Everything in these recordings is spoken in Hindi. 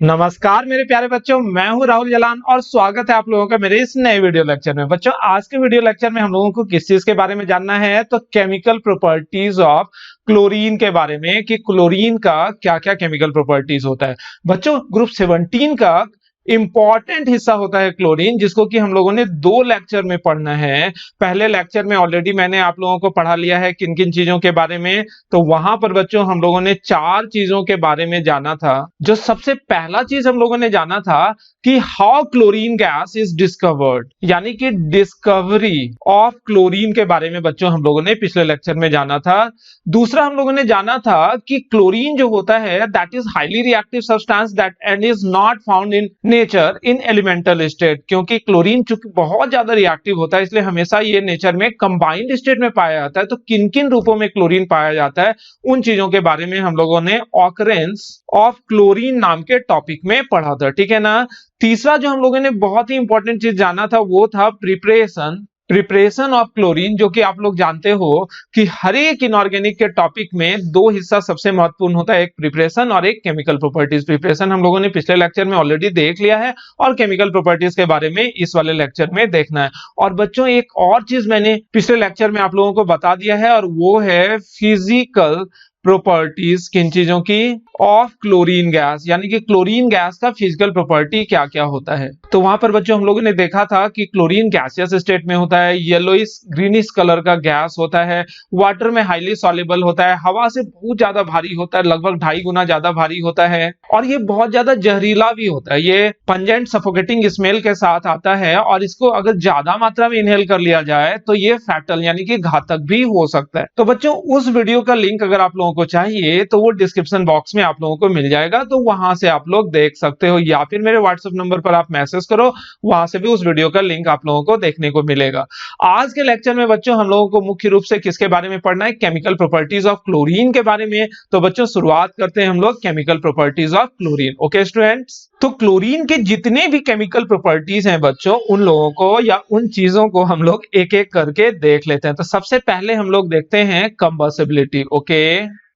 नमस्कार मेरे प्यारे बच्चों, मैं हूं राहुल जलान और स्वागत है आप लोगों का मेरे इस नए वीडियो लेक्चर में। बच्चों, आज के वीडियो लेक्चर में हम लोगों को किस चीज के बारे में जानना है तो केमिकल प्रॉपर्टीज ऑफ क्लोरीन के बारे में कि क्लोरीन का क्या क्या केमिकल प्रॉपर्टीज होता है। बच्चों, ग्रुप 17 का इंपॉर्टेंट हिस्सा होता है क्लोरीन, जिसको कि हम लोगों ने 2 लेक्चर में पढ़ना है। पहले लेक्चर में ऑलरेडी मैंने आप लोगों को पढ़ा लिया है किन किन चीजों के बारे में। तो वहां पर बच्चों हम लोगों ने 4 चीजों के बारे में जाना था। जो सबसे पहला चीज हम लोगों ने जाना था कि how chlorine gas is discovered, यानी कि डिस्कवरी ऑफ क्लोरीन के बारे में बच्चों हम लोगों ने पिछले लेक्चर में जाना था। दूसरा हम लोगों ने जाना था कि क्लोरीन जो होता है that is highly reactive substance that and is not found in nature in elemental state, क्योंकि क्लोरीन चूंकि बहुत ज्यादा रिएक्टिव होता है इसलिए हमेशा ये नेचर में कंबाइंड स्टेट में पाया जाता है। तो किन किन रूपों में क्लोरीन पाया जाता है उन चीजों के बारे में हम लोगों ने ऑकरेंस ऑफ क्लोरीन नाम के टॉपिक में पढ़ा था, ठीक है ना। तीसरा जो हम लोगों ने बहुत ही इंपॉर्टेंट चीज जाना था वो था प्रिपरेशन ऑफ क्लोरीन, जो कि आप लोग जानते हो कि हर एक इनऑर्गेनिक के टॉपिक में 2 हिस्सा सबसे महत्वपूर्ण होता है, एक प्रिपरेशन और एक केमिकल प्रॉपर्टीज। प्रिपरेशन हम लोगों ने पिछले लेक्चर में ऑलरेडी देख लिया है और केमिकल प्रॉपर्टीज के बारे में इस वाले लेक्चर में देखना है। और बच्चों, एक और चीज मैंने पिछले लेक्चर में आप लोगों को बता दिया है और वो है फिजिकल प्रॉपर्टीज किन चीजों की ऑफ क्लोरीन गैस, यानी कि क्लोरीन गैस का फिजिकल प्रॉपर्टी क्या क्या होता है। तो वहां पर बच्चों हम लोगों ने देखा था कि क्लोरीन गैसियस स्टेट में होता है, येलोइश ग्रीनिश कलर का गैस होता है, वाटर में हाईली सॉल्युबल होता है, हवा से बहुत ज्यादा भारी होता है, लगभग 2.5 गुना ज्यादा भारी होता है और ये बहुत ज्यादा जहरीला भी होता है। ये पंजेंट सफोकेटिंग स्मेल के साथ आता है और इसको अगर ज्यादा मात्रा में इनहेल कर लिया जाए तो ये फैटल यानी कि घातक भी हो सकता है। तो बच्चों, उस वीडियो का लिंक अगर आप लोगों को चाहिए तो वो डिस्क्रिप्शन बॉक्स में आप लोगों को मिल जाएगा, तो वहां से आप लोग देख सकते हो या फिर मेरे व्हाट्सएप नंबर पर आप मैसेज करो, वहां से भी उस वीडियो का लिंक आप लोगों को देखने को मिलेगा। आज के लेक्चर में बच्चों हम लोगों को मुख्य रूप से किसके बारे में पढ़ना है, केमिकल प्रॉपर्टीज ऑफ क्लोरीन के बारे में। तो बच्चों शुरुआत करते हैं हम लोग chemical properties of chlorine. Okay students, तो क्लोरीन के जितने भी केमिकल प्रॉपर्टीज हैं बच्चों, उन लोगों को या उन चीजों को हम लोग एक एक करके देख लेते हैं। तो सबसे पहले हम लोग देखते हैं कंबस्टिबिलिटी। ओके,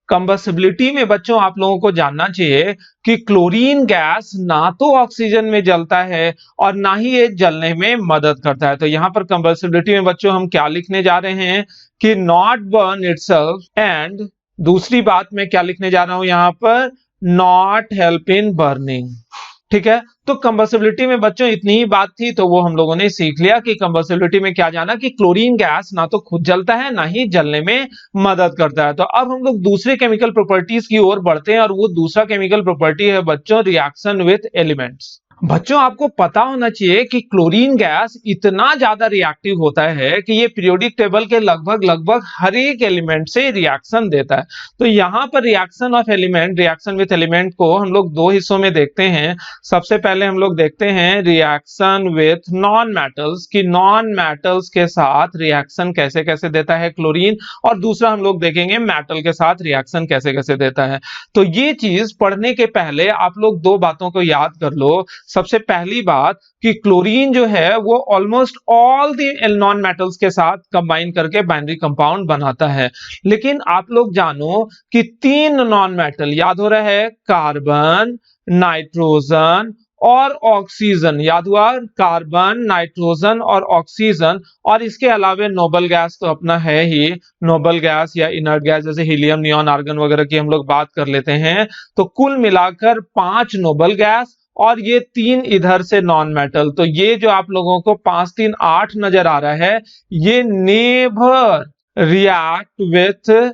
कंबस्टिबिलिटी में बच्चों आप लोगों को जानना चाहिए कि क्लोरीन गैस ना तो ऑक्सीजन में जलता है और ना ही ये जलने में मदद करता है। तो यहां पर कंबस्टिबिलिटी में बच्चों हम क्या लिखने जा रहे हैं कि नॉट बर्न इटसेल्फ, एंड दूसरी बात मैं क्या लिखने जा रहा हूं यहां पर, नॉट हेल्प इन बर्निंग। ठीक है, तो कंबस्टिबिलिटी में बच्चों इतनी ही बात थी, तो वो हम लोगों ने सीख लिया कि कंबस्टिबिलिटी में क्या जाना कि क्लोरीन गैस ना तो खुद जलता है ना ही जलने में मदद करता है। तो अब हम लोग दूसरे केमिकल प्रॉपर्टीज की ओर बढ़ते हैं और वो दूसरा केमिकल प्रॉपर्टी है बच्चों रिएक्शन विथ एलिमेंट्स। बच्चों, आपको पता होना चाहिए कि क्लोरीन गैस इतना ज्यादा रिएक्टिव होता है कि ये पीरियोडिक टेबल के लगभग हर एक एलिमेंट से रिएक्शन देता है। तो यहां पर reaction of element, reaction with element को हम लोग 2 हिस्सों में देखते हैं। सबसे पहले हम लोग देखते हैं रिएक्शन विथ नॉन मेटल्स, कि नॉन मेटल्स के साथ रिएक्शन कैसे कैसे देता है क्लोरीन, और दूसरा हम लोग देखेंगे मेटल के साथ रिएक्शन कैसे कैसे देता है। तो ये चीज पढ़ने के पहले आप लोग 2 बातों को याद कर लो। सबसे पहली बात कि क्लोरीन जो है वो almost all the non metals के साथ कंबाइन करके बाइनरी कंपाउंड बनाता है। लेकिन आप लोग जानो कि 3 नॉन मेटल याद हो रहा है, कार्बन, नाइट्रोजन और ऑक्सीजन। याद हुआ, कार्बन, नाइट्रोजन और ऑक्सीजन, और इसके अलावा नोबल गैस तो अपना है ही, नोबल गैस या इनर्ट गैस जैसे हीलियम, नियॉन, आर्गन वगैरह की हम लोग बात कर लेते हैं। तो कुल मिलाकर 5 नोबल गैस और ये 3 इधर से नॉन मेटल। तो ये जो आप लोगों को 5 3 8 नजर आ रहा है, ये never react with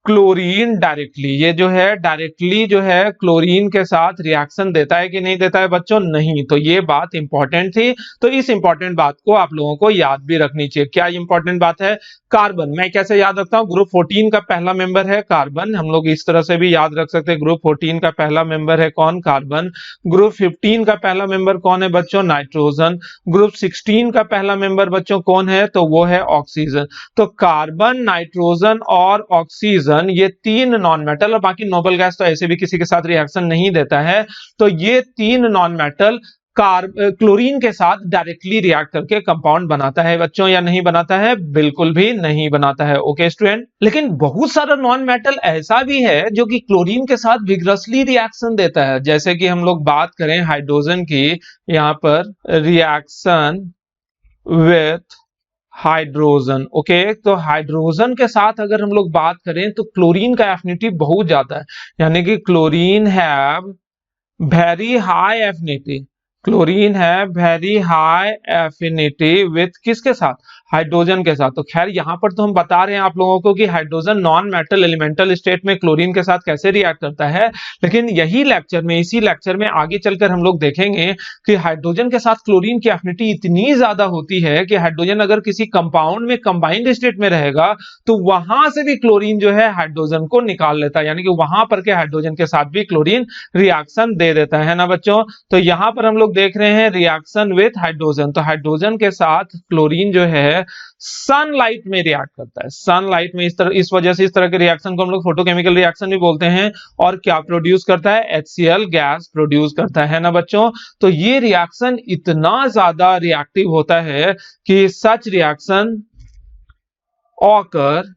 chlorine directly. ये जो है डायरेक्टली जो है क्लोरीन के साथ रिएक्शन देता है कि नहीं देता है बच्चों, नहीं। तो ये बात इंपॉर्टेंट थी, तो इस इंपॉर्टेंट बात को आप लोगों को याद भी रखनी चाहिए। क्या इंपॉर्टेंट बात है? कार्बन। मैं कैसे याद रखता हूं, ग्रुप 14 का पहला मेंबर है कार्बन। हम लोग इस तरह से भी याद रख सकते हैं, ग्रुप 14 का पहला मेंबर है कौन? कार्बन। ग्रुप 15 का पहला मेंबर कौन है बच्चों? नाइट्रोजन। ग्रुप 16 का पहला मेंबर बच्चों कौन है? तो वो है ऑक्सीजन। तो कार्बन, नाइट्रोजन और ऑक्सीजन, ये 3 नॉन मेटल, और बाकी नोबल गैस तो ऐसे भी किसी के साथ रिएक्शन नहीं देता है। तो ये 3 नॉन मेटल क्लोरीन के साथ डायरेक्टली रिएक्ट करके कंपाउंड बनाता है बच्चों, या नहीं बनाता है? बिल्कुल भी नहीं बनाता है। ओके स्टूडेंट, लेकिन बहुत सारा नॉन मेटल ऐसा भी है जो कि क्लोरीन के साथ विग्रसली रिएक्शन देता है। जैसे कि हम लोग बात करें हाइड्रोजन की, यहां पर रिएक्शन विथ हाइड्रोजन। ओके, तो हाइड्रोजन के साथ अगर हम लोग बात करें तो क्लोरीन का एफिनिटी बहुत ज्यादा है, यानी कि chlorine have very high affinity. Chlorine है वेरी हाई एफिनिटी विथ किसके साथ? हाइड्रोजन के साथ। तो खैर यहां पर तो हम बता रहे हैं आप लोगों को कि hydrogen non metal elemental state में क्लोरीन के साथ कैसे रिएक्ट करता है, लेकिन यही लेक्चर में, इसी लेक्चर में आगे चलकर हम लोग देखेंगे कि हाइड्रोजन के साथ क्लोरीन की एफिनिटी इतनी ज्यादा होती है कि हाइड्रोजन अगर किसी कंपाउंड में कंबाइंड स्टेट में रहेगा तो वहां से भी क्लोरीन जो है हाइड्रोजन को निकाल लेता है, यानी कि वहां पर के हाइड्रोजन के साथ भी क्लोरीन रिएक्शन दे देता है ना बच्चों। तो यहां पर हम लोग देख रहे हैं रिएक्शन विथ हाइड्रोजन। तो हाइड्रोजन के साथ क्लोरीन जो है सनलाइट में रिएक्ट करता है। सनलाइट में इस वजह से इस तरह के रिएक्शन को हम लोग फोटोकेमिकल रिएक्शन भी बोलते हैं। और क्या प्रोड्यूस करता है? HCl गैस प्रोड्यूस करता है ना बच्चों। तो ये रिएक्शन इतना ज्यादा रिएक्टिव होता है कि such reaction occur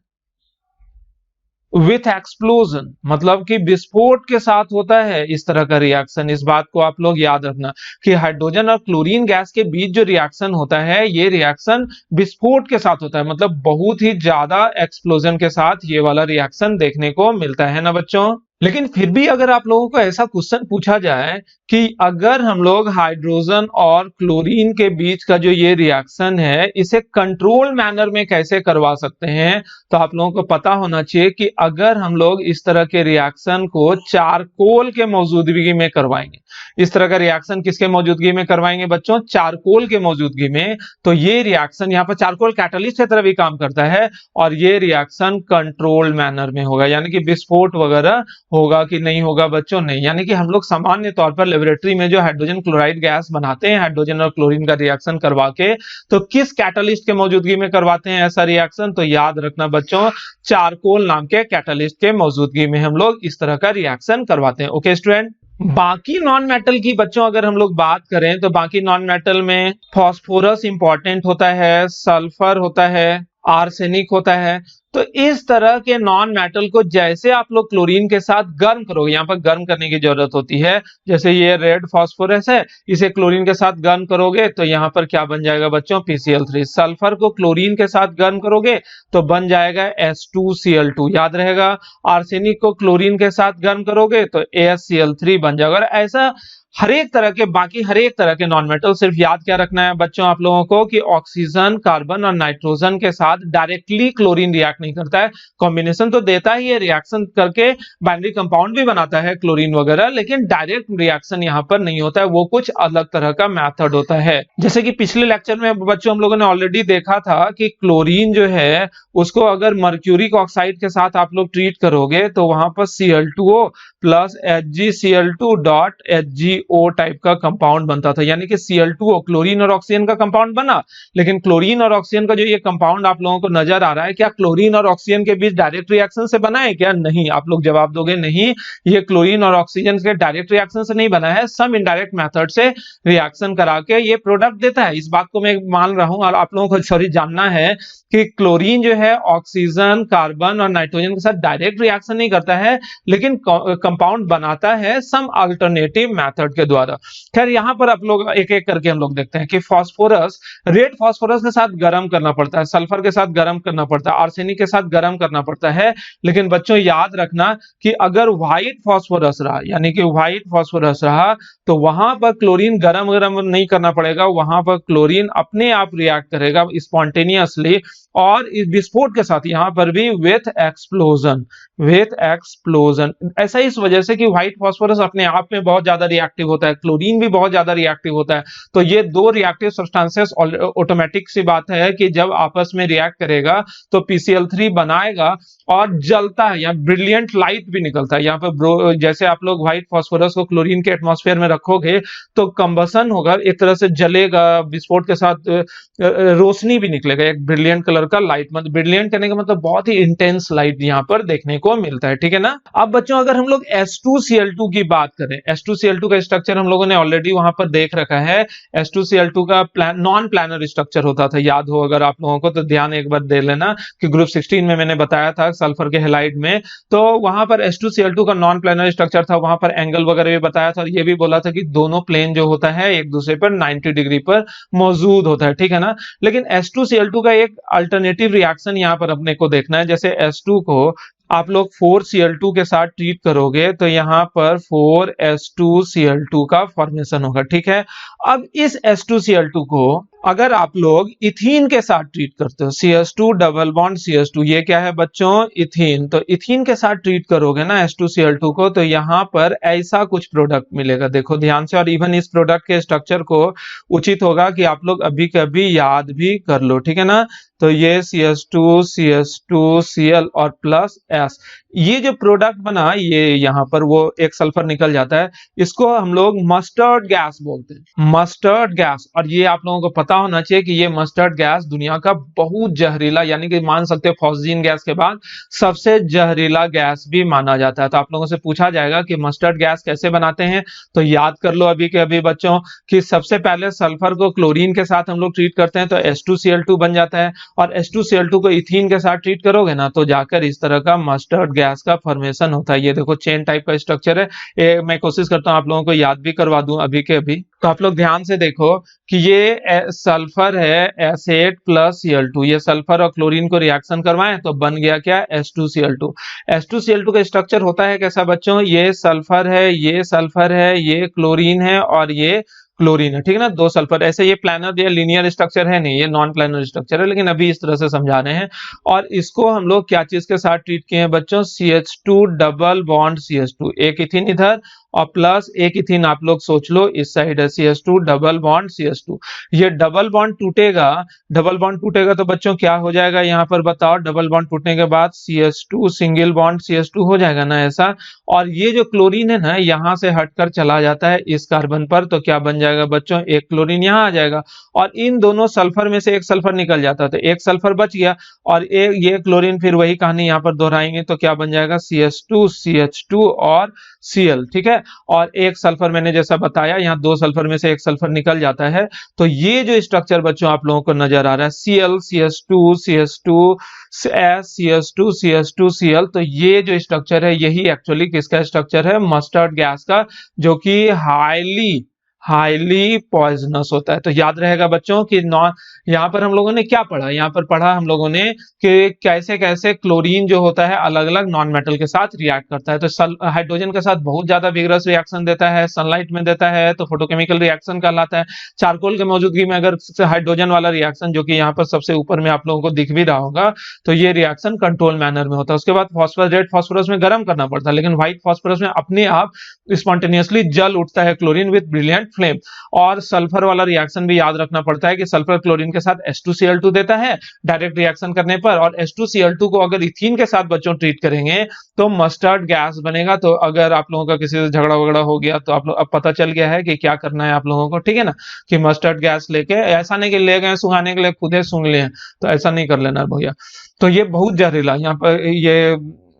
with explosion, मतलब कि विस्फोट के साथ होता है इस तरह का रिएक्शन। इस बात को आप लोग याद रखना कि हाइड्रोजन और क्लोरीन गैस के बीच जो रिएक्शन होता है ये रिएक्शन विस्फोट के साथ होता है, मतलब बहुत ही ज्यादा एक्सप्लोजन के साथ ये वाला रिएक्शन देखने को मिलता है ना बच्चों। लेकिन फिर भी अगर आप लोगों को ऐसा क्वेश्चन पूछा जाए कि अगर हम लोग हाइड्रोजन और क्लोरीन के बीच का जो ये रिएक्शन है इसे कंट्रोल मैनर में कैसे करवा सकते हैं, तो आप लोगों को पता होना चाहिए कि अगर हम लोग इस तरह के रिएक्शन को चारकोल के मौजूदगी में करवाएंगे, इस तरह का रिएक्शन किसके मौजूदगी में करवाएंगे बच्चों? चारकोल के मौजूदगी में। तो ये रिएक्शन, यहाँ पर चारकोल कैटलिस्ट की तरह भी काम करता है और ये रिएक्शन कंट्रोल मैनर में होगा, यानी कि विस्फोट वगैरह होगा कि नहीं होगा बच्चों? नहीं। यानी कि हम लोग सामान्य तौर पर लेबोरेटरी में जो हाइड्रोजन क्लोराइड गैस बनाते हैं हाइड्रोजन और क्लोरीन का रिएक्शन करवा के, तो किस कैटलिस्ट के मौजूदगी में करवाते हैं ऐसा रिएक्शन? तो याद रखना बच्चों, चारकोल नाम के कैटलिस्ट के मौजूदगी में हम लोग इस तरह का रिएक्शन करवाते हैं। ओके स्टूडेंट, बाकी नॉन मेटल की बच्चों अगर हम लोग बात करें तो बाकी नॉन मेटल में फास्फोरस इंपॉर्टेंट होता है, सल्फर होता है, आर्सेनिक होता है। तो इस तरह के नॉन मेटल को जैसे आप लोग क्लोरीन के साथ गर्म करोगे, यहां पर गर्म करने की जरूरत होती है, जैसे ये रेड फास्फोरस है, इसे क्लोरीन के साथ गर्म करोगे तो यहां पर क्या बन जाएगा बच्चों? PCl3। सल्फर को क्लोरीन के साथ गर्म करोगे तो बन जाएगा H2Cl2, याद रहेगा। आर्सेनिक को क्लोरीन के साथ गर्म करोगे तो AsCl3 बन जाएगा। और ऐसा हर एक तरह के, बाकी हर एक तरह के नॉन मेटल, सिर्फ याद क्या रखना है बच्चों आप लोगों को कि ऑक्सीजन, कार्बन और नाइट्रोजन के साथ डायरेक्टली क्लोरीन रिएक्ट नहीं करता है। कॉम्बिनेशन तो देता ही है, रिएक्शन करके बाइनरी कंपाउंड भी बनाता है क्लोरीन वगैरह, लेकिन डायरेक्ट रिएक्शन यहाँ पर नहीं होता है, वो कुछ अलग तरह का मेथड होता है। जैसे कि पिछले लेक्चर में बच्चों हम लोगों ने ऑलरेडी देखा था कि क्लोरीन जो है उसको अगर मर्क्यूरिक ऑक्साइड के साथ आप लोग ट्रीट करोगे तो वहां पर Cl2O plus HgCl2 dot HgO type का कंपाउंड बनता था, यानी कि Cl2O क्लोरीन और ऑक्सीजन का कंपाउंड बना। लेकिन क्लोरीन और ऑक्सीजन का जो ये कंपाउंड आप लोगों को नजर आ रहा है, क्या क्लोरीन और ऑक्सीजन के बीच डायरेक्ट रिएक्शन से बना है क्या? नहीं। आप लोग जवाब दोगे नहीं, ये क्लोरीन और ऑक्सीजन के डायरेक्ट रिएक्शन से नहीं बना है, सम इनडायरेक्ट मेथड से रिएक्शन करा के ये प्रोडक्ट देता है। इस बात को मैं मान रहा हूं और आप लोगों को सॉरी जानना है कि क्लोरीन जो है ऑक्सीजन, कार्बन और नाइट्रोजन के साथ डायरेक्ट रिएक्शन नहीं करता है, लेकिन कंपाउंड बनाता है सम अल्टरनेटिव मेथड के द्वारा। खैर यहां पर आप लोग एक एक करके हम लोग देखते हैं कि फास्फोरस, रेड फास्फोरस के साथ गर्म करना पड़ता है, सल्फर के साथ गर्म करना पड़ता है, आर्सेनिक के साथ गर्म करना पड़ता है। लेकिन बच्चों याद रखना कि अगर व्हाइट फास्फोरस रहा, यानी कि व्हाइट फास्फोरस रहा, तो वहां पर क्लोरीन गर्म नहीं करना पड़ेगा, वहां पर क्लोरीन अपने आप रिएक्ट करेगा स्पॉन्टेनियसली और इस विस्फोट के साथ यहां पर भी विथ एक्सप्लोजन, विथ एक्सप्लोजन। ऐसा इस वजह से कि व्हाइट फास्फोरस अपने आप में बहुत ज्यादा रिएक्टिव होता है, क्लोरीन भी बहुत ज्यादा रिएक्टिव होता है। तो ये दो रिएक्टिव सब्सटेंसेस ऑटोमेटिक सी बात है कि जब आपस में रिएक्ट करेगा तो PCl3 बनाएगा और जलता है, यहाँ ब्रिलियंट लाइट भी निकलता है। यहाँ पर जैसे आप लोग व्हाइट फास्फोरस को क्लोरीन के एटमॉस्फेयर में रखोगे तो कंबसन होगा, एक तरह से जलेगा, विस्फोट के साथ रोशनी भी निकलेगा, एक ब्रिलियंट कलर का लाइट। मतलब ब्रिलियंट करने का मतलब बहुत ही इंटेंस लाइट यहाँ पर देखने को मिलता है, ठीक है ना। अब बच्चों अगर हम लोग H2Cl2 की बात करें, H2Cl2 का स्ट्रक्चर हम लोगों ने ऑलरेडी वहां पर देख रखा है। H2Cl2 का नॉन प्लानर स्ट्रक्चर होता था, याद हो अगर आप लोगों को तो ध्यान एक बार दे लेना कि ग्रुप 16 में मैंने बताया था सल्फर के हैलाइड में, तो वहां पर H2Cl2 का नॉन प्लानर स्ट्रक्चर था, वहां पर एंगल वगैरह भी बताया था और ये भी बोला था कि दोनों प्लेन जो होता है एक दूसरे पर 90 डिग्री पर मौजूद होता है, ठीक है ना। लेकिन H2Cl2 का एक अल्टरनेटिव रिएक्शन यहाँ पर अपने को देखना है। जैसे H2 को आप लोग 4Cl2 के साथ ट्रीट करोगे तो यहाँ पर 4H2Cl2 का फॉर्मेशन होगा, ठीक है। अब इस H2Cl2 को अगर आप लोग इथीन के साथ ट्रीट करते हो, CH2 डबल बॉन्ड CH2, ये क्या है बच्चों, इथीन, तो इथीन के साथ ट्रीट करोगे ना H2Cl2 को तो यहाँ पर ऐसा कुछ प्रोडक्ट मिलेगा, देखो ध्यान से। और इवन इस प्रोडक्ट के स्ट्रक्चर को उचित होगा कि आप लोग अभी कभी याद भी कर लो, ठीक है ना। तो ये CH2 और प्लस S, ये जो प्रोडक्ट बना ये यहाँ पर वो एक सल्फर निकल जाता है, इसको हम लोग मस्टर्ड गैस बोलते हैं, मस्टर्ड गैस। और ये आप लोगों को पता होना चाहिए कि ये मस्टर्ड गैस दुनिया का बहुत जहरीला, यानी कि मान सकते हैं फॉस्जीन गैस के बाद सबसे जहरीला गैस भी माना जाता है। तो आप लोगों से पूछा जाएगा कि मस्टर्ड गैस कैसे बनाते हैं, तो याद कर लो अभी के अभी बच्चों कि सबसे पहले सल्फर को क्लोरीन के साथ हम लोग ट्रीट करते हैं तो H2Cl2 बन जाता है, और H2Cl2 को इथीन के साथ ट्रीट करोगे ना तो जाकर इस तरह का मस्टर्ड गैस का फॉर्मेशन होता है। ये देखो चेन टाइप का स्ट्रक्चर है, मैं कोशिश करता हूं आप लोगों को याद भी करवा दूं अभी के अभी। तो आप लोग ध्यान से देखो कि ये सल्फर है S8 प्लस Cl2, ये सल्फर और क्लोरीन को रिएक्शन करवाएं तो बन गया क्या, H2Cl2। H2Cl2 का स्ट्रक्चर होता है कैसा बच्चों, ये सल्फर है, ये सल्फर है, ये क्लोरीन है और ये क्लोरीन है, ठीक है ना, दो सल्फर। ऐसे ये प्लानर या लीनियर स्ट्रक्चर है नहीं, ये नॉन प्लानर स्ट्रक्चर है, लेकिन अभी इस तरह से समझा रहे हैं। और इसको हम लोग क्या चीज के साथ ट्रीट किए हैं बच्चों, CH2 डबल बॉन्ड CH2, एक इथीन इधर और प्लस एक इथीन आप लोग सोच लो इस साइड है, CH2 डबल बॉन्ड CH2। ये डबल बॉन्ड टूटेगा, डबल बॉन्ड टूटेगा तो बच्चों क्या हो जाएगा यहाँ पर बताओ, डबल बॉन्ड टूटने के बाद CH2 सिंगल बॉन्ड CH2 हो जाएगा ना ऐसा। और ये जो क्लोरीन है ना यहाँ से हटकर चला जाता है इस कार्बन पर, तो क्या बन जाएगा बच्चों, एक क्लोरीन यहाँ आ जाएगा और इन दोनों सल्फर में से एक सल्फर निकल जाता है तो एक सल्फर बच गया, और एक ये क्लोरीन फिर वही कहानी यहाँ पर दोहराएंगे तो क्या बन जाएगा, CH2 CH2 और Cl, ठीक है। और एक सल्फर मैंने जैसा बताया यहाँ दो सल्फर में से एक सल्फर निकल जाता है, तो ये जो स्ट्रक्चर बच्चों आप लोगों को नजर आ रहा है Cl CH2 CH2 S CH2 CH2 Cl, तो ये जो स्ट्रक्चर है यही एक्चुअली किसका स्ट्रक्चर है, मस्टर्ड गैस का, जो कि हाईली पॉइजनस होता है। तो याद रहेगा बच्चों कि नॉन, यहाँ पर हम लोगों ने क्या पढ़ा, यहाँ पर पढ़ा हम लोगों ने कि कैसे कैसे क्लोरीन जो होता है अलग अलग नॉन मेटल के साथ रिएक्ट करता है। तो हाइड्रोजन के साथ बहुत ज्यादा विगरस रिएक्शन देता है, सनलाइट में देता है तो फोटोकेमिकल रिएक्शन कहलाता है। चारकोल के मौजूदगी में अगर हाइड्रोजन वाला रिएक्शन जो कि यहाँ पर सबसे ऊपर में आप लोगों को दिख भी रहा होगा, तो ये रिएक्शन कंट्रोल मैनर में होता है। उसके बाद फॉस्फोरस, रेड फॉस्फोरस में गर्म करना पड़ता है, लेकिन व्हाइट फॉस्फोरस में अपने आप स्पॉन्टेनियसली जल उठता है क्लोरीन विद ब्रिलियंट फ्लेम। और सल्फर वाला रिएक्शन भी याद रखना पड़ता है कि सल्फर क्लोरीन के साथ H2Cl2 देता है डायरेक्ट रिएक्शन करने पर, और H2Cl2 को अगर इथीन के साथ बच्चों ट्रीट करेंगे तो मस्टर्ड गैस बनेगा। तो अगर आप लोगों का किसी से झगड़ा वगड़ा हो गया तो आप लोग अब पता चल गया है कि क्या करना है आप लोगों को, ठीक है ना, कि मस्टर्ड गैस लेके, ऐसा नहीं कि ले गए सुखाने के लिए खुद ही सूंघ लिए, तो ऐसा नहीं कर लेना भैया। तो ये बहुत जहरीला, यहाँ पर ये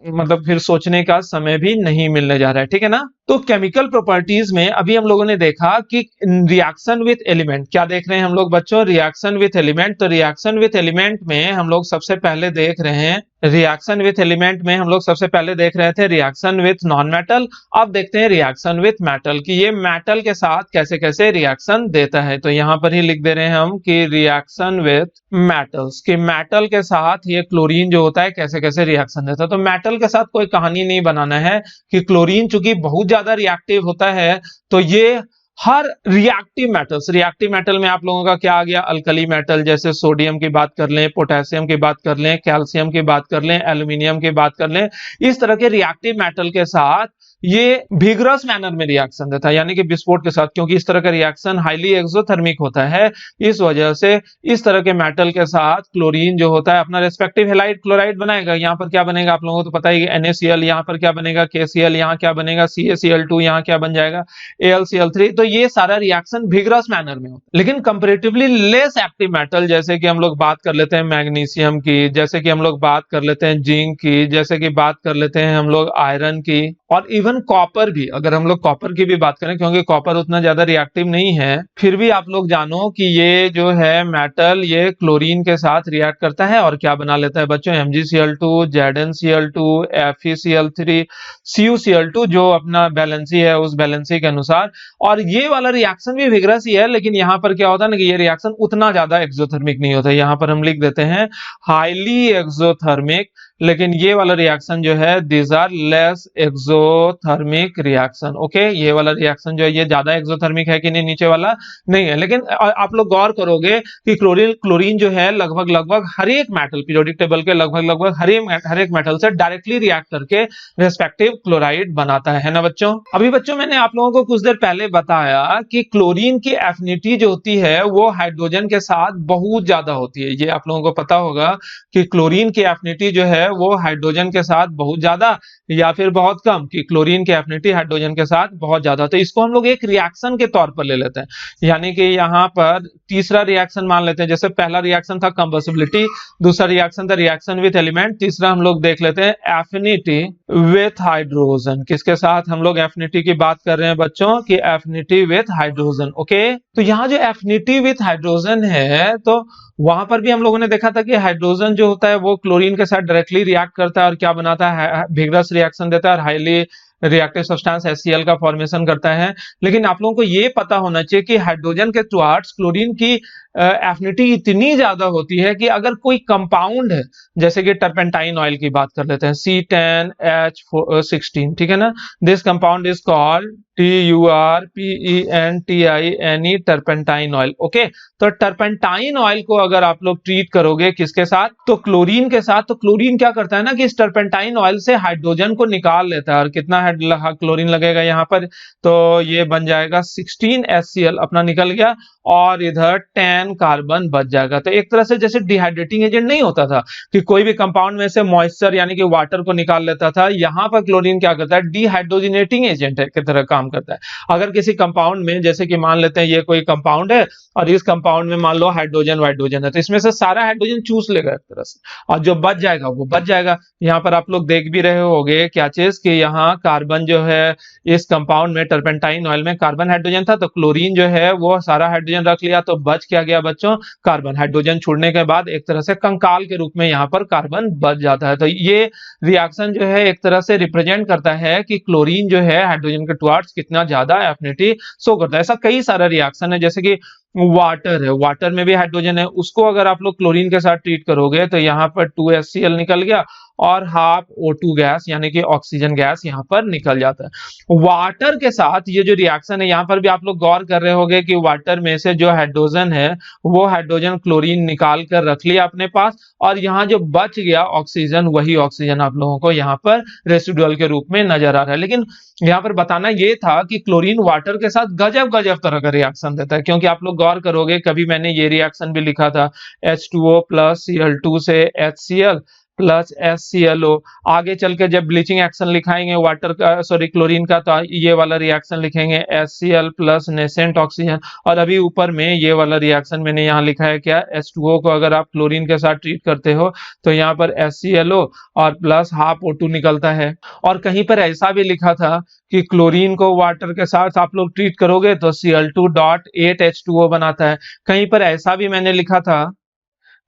मतलब फिर सोचने का समय भी नहीं मिलने जा रहा है, ठीक है ना। तो केमिकल प्रॉपर्टीज में अभी हम लोगों ने देखा कि रिएक्शन विथ एलिमेंट, क्या देख रहे हैं हम लोग बच्चों, रिएक्शन विथ एलिमेंट। तो रिएक्शन विथ एलिमेंट में हम लोग सबसे पहले देख रहे हैं, रिएक्शन विथ एलिमेंट में हम लोग सबसे पहले देख रहे थे रिएक्शन विथ नॉन मेटल। अब देखते हैं रिएक्शन विथ मेटल कि ये मेटल के साथ कैसे कैसे रिएक्शन देता है। तो यहाँ पर ही लिख दे रहे हैं हम कि रिएक्शन विथ मेटल्स, कि मेटल के साथ ये क्लोरीन जो होता है कैसे कैसे रिएक्शन देता है। तो मेटल के साथ कोई कहानी नहीं बनाना है कि क्लोरीन चूंकि बहुत ज्यादा रिएक्टिव होता है तो ये हर रिएक्टिव मेटल में आप लोगों का क्या आ गया, अल्कली मेटल, जैसे सोडियम की बात कर लें, पोटेशियम की बात कर लें, कैल्शियम की बात कर लें, एल्यूमिनियम की बात कर लें, इस तरह के रिएक्टिव मेटल के साथ ये विगरस मैनर में रिएक्शन देता है, यानी कि विस्फोट के साथ, क्योंकि इस तरह का रिएक्शन हाईली एक्सोथर्मिक होता है। इस वजह से इस तरह के मेटल के साथ क्लोरीन जो होता है अपना रेस्पेक्टिव हैलाइड क्लोराइड बनाएगा। यहाँ पर क्या बनेगा आप लोगों को तो पता ही, NaCl, यहाँ पर क्या बनेगा KCl, यहाँ क्या बनेगा CaCl2, यहाँ क्या बन जाएगा AlCl3। तो ये सारा रिएक्शन विगरस मैनर में होता है। लेकिन कंपैरेटिवली लेस एक्टिव मेटल, जैसे कि हम लोग बात कर लेते हैं मैग्नीशियम की, जैसे कि हम लोग बात कर लेते हैं जिंक की, जैसे कि बात कर लेते हैं हम लोग आयरन की, और इवन कॉपर भी, अगर हम लोग कॉपर की भी बात करें, क्योंकि कॉपर उतना ज्यादा रिएक्टिव नहीं है, फिर भी आप लोग जानो कि ये जो है मेटल ये क्लोरीन के साथ रिएक्ट करता है और क्या बना लेता है बच्चों, MgCl2, ZnCl2, FeCl3, CuCl2, जो अपना बैलेंसी है उस बैलेंसी के अनुसार। और ये वाला रिएक्शन भी विग्रस ही है, लेकिन यहाँ पर क्या होता है ना कि ये रिएक्शन उतना ज्यादा एक्सोथर्मिक नहीं होता। यहाँ पर हम लिख देते हैं हाईली एक्सोथर्मिक, लेकिन ये वाला रिएक्शन जो है this are less exothermic reaction. Okay, ये वाला रिएक्शन जो है ये ज्यादा एक्सोथर्मिक है कि नहीं, नीचे वाला नहीं है। लेकिन आप लोग गौर करोगे कि क्लोरीन जो है लगभग हर एक मेटल, पीरियोडिक टेबल के लगभग हर एक मेटल से डायरेक्टली रिएक्ट करके रेस्पेक्टिव क्लोराइड बनाता है ना बच्चों। अभी बच्चों मैंने आप लोगों को कुछ देर पहले बताया कि क्लोरीन की एफिनिटी जो होती है वो हाइड्रोजन के साथ बहुत ज्यादा होती है। ये आप लोगों को पता होगा कि क्लोरीन की एफिनिटी जो है वो हाइड्रोजन के साथ बहुत ज्यादा या फिर बहुत कम, कि क्लोरीन की एफिनिटी हाइड्रोजन के साथ बहुत ज्यादा। तो इसको हम लोग एक रिएक्शन के तौर पर ले लेते हैं, यानी कि यहाँ पर तीसरा रिएक्शन मान लेते हैं। जैसे पहला रिएक्शन था कंबसिबिलिटी, दूसरा रिएक्शन था रिएक्शन विथ एलिमेंट, तीसरा हम लोग देख लेते हैं एफिनिटी विथ हाइड्रोजन। किसके साथ हम लोग एफिनिटी की बात कर रहे हैं बच्चों, कि एफिनिटी विथ हाइड्रोजन। ओके, तो यहाँ जो एफिनिटी विथ हाइड्रोजन है, तो वहां पर भी हम लोगों ने देखा था कि हाइड्रोजन जो होता है वो क्लोरीन के साथ डायरेक्टली रिएक्ट करता है और क्या बनाता है, विग्रस रिएक्शन देता है और हाईली रिएक्टिव सब्सटेंस HCl का फॉर्मेशन करता है। लेकिन आप लोगों को ये पता होना चाहिए कि हाइड्रोजन के टुवर्ड्स क्लोरीन की एफिनिटी इतनी ज्यादा होती है कि अगर कोई कंपाउंड है, जैसे कि टर्पेंटाइन ऑयल की बात कर लेते हैं, C10H16, ठीक है ना, this compound is called TURPENTINE turpentine oil. Okay, तो टर्पेंटाइन ऑयल को अगर आप लोग ट्रीट करोगे किसके साथ, तो क्लोरीन के साथ, तो क्लोरीन क्या करता है ना कि इस टर्पेंटाइन ऑयल से हाइड्रोजन को निकाल लेता है। और कितना क्लोरीन लगेगा यहाँ पर, तो ये बन जाएगा 16 HCl अपना निकल गया और इधर 10 कार्बन बच जाएगा। तो एक तरह से जैसे डिहाइड्रेटिंग एजेंट नहीं होता था कि कोई भी कंपाउंड में से मॉइस्चर यानी कि वाटर को निकाल लेता था, यहाँ पर क्लोरीन क्या करता है, डिहाइड्रोजिनेटिंग एजेंट की तरह काम करता है। अगर किसी कंपाउंड में, जैसे कि मान लेते हैं ये कोई कंपाउंड है और इस कंपाउंड में मान लो हाइड्रोजन है, तो इसमें से सारा हाइड्रोजन चूस लेगा एक तरह से, और जो बच जाएगा वो बच जाएगा। यहाँ पर आप लोग देख भी रहे होंगे क्या चीज, कि यहाँ कार्बन जो है इस कंपाउंड में टर्पेंटाइन ऑयल में कार्बन हाइड्रोजन था, तो क्लोरीन जो है वो सारा हाइड्रोजन रख लिया, तो बच क्या गया बच्चों, कार्बन। हाइड्रोजन छोड़ने के बाद एक तरह से कंकाल के रूप में यहाँ पर कार्बन बच जाता है। तो ये रिएक्शन जो है एक तरह से रिप्रेजेंट करता है कि क्लोरीन जो है हाइड्रोजन के टुवर्ड्स कितना ज्यादा एफिनिटी शो करता है। ऐसा कई सारा रिएक्शन है, जैसे कि वाटर है, वाटर में भी हाइड्रोजन है, उसको अगर आप लोग क्लोरीन के साथ ट्रीट करोगे तो यहाँ पर 2HCl निकल गया और हाफ O2 गैस यानी कि ऑक्सीजन गैस यहाँ पर निकल जाता है। वाटर के साथ ये जो रिएक्शन है, यहाँ पर भी आप लोग गौर कर रहे होंगे कि वाटर में से जो हाइड्रोजन है वो हाइड्रोजन क्लोरीन निकाल कर रख लिया अपने पास, और यहाँ जो बच गया ऑक्सीजन, वही ऑक्सीजन आप लोगों को यहाँ पर रेसिडुअल के रूप में नजर आ रहा है। लेकिन यहाँ पर बताना ये था कि क्लोरीन वाटर के साथ गजब तरह का रिएक्शन देता है, क्योंकि आप लोग गौर करोगे कभी मैंने ये रिएक्शन भी लिखा था, H2O प्लस Cl2 से HCl प्लस HClO। आगे चल के जब ब्लीचिंग एक्शन लिखाएंगे वाटर का, सॉरी क्लोरीन का, तो ये वाला रिएक्शन लिखेंगे HCl प्लस नेसेंट ऑक्सीजन। और अभी ऊपर में ये वाला रिएक्शन मैंने यहाँ लिखा है क्या, H2O को अगर आप क्लोरीन के साथ ट्रीट करते हो तो यहाँ पर HClO और प्लस हाफ O2 निकलता है। और कहीं पर ऐसा भी लिखा था कि क्लोरीन को वाटर के साथ आप लोग ट्रीट करोगे तो Cl2.8H2O बनाता है। कहीं पर ऐसा भी मैंने लिखा था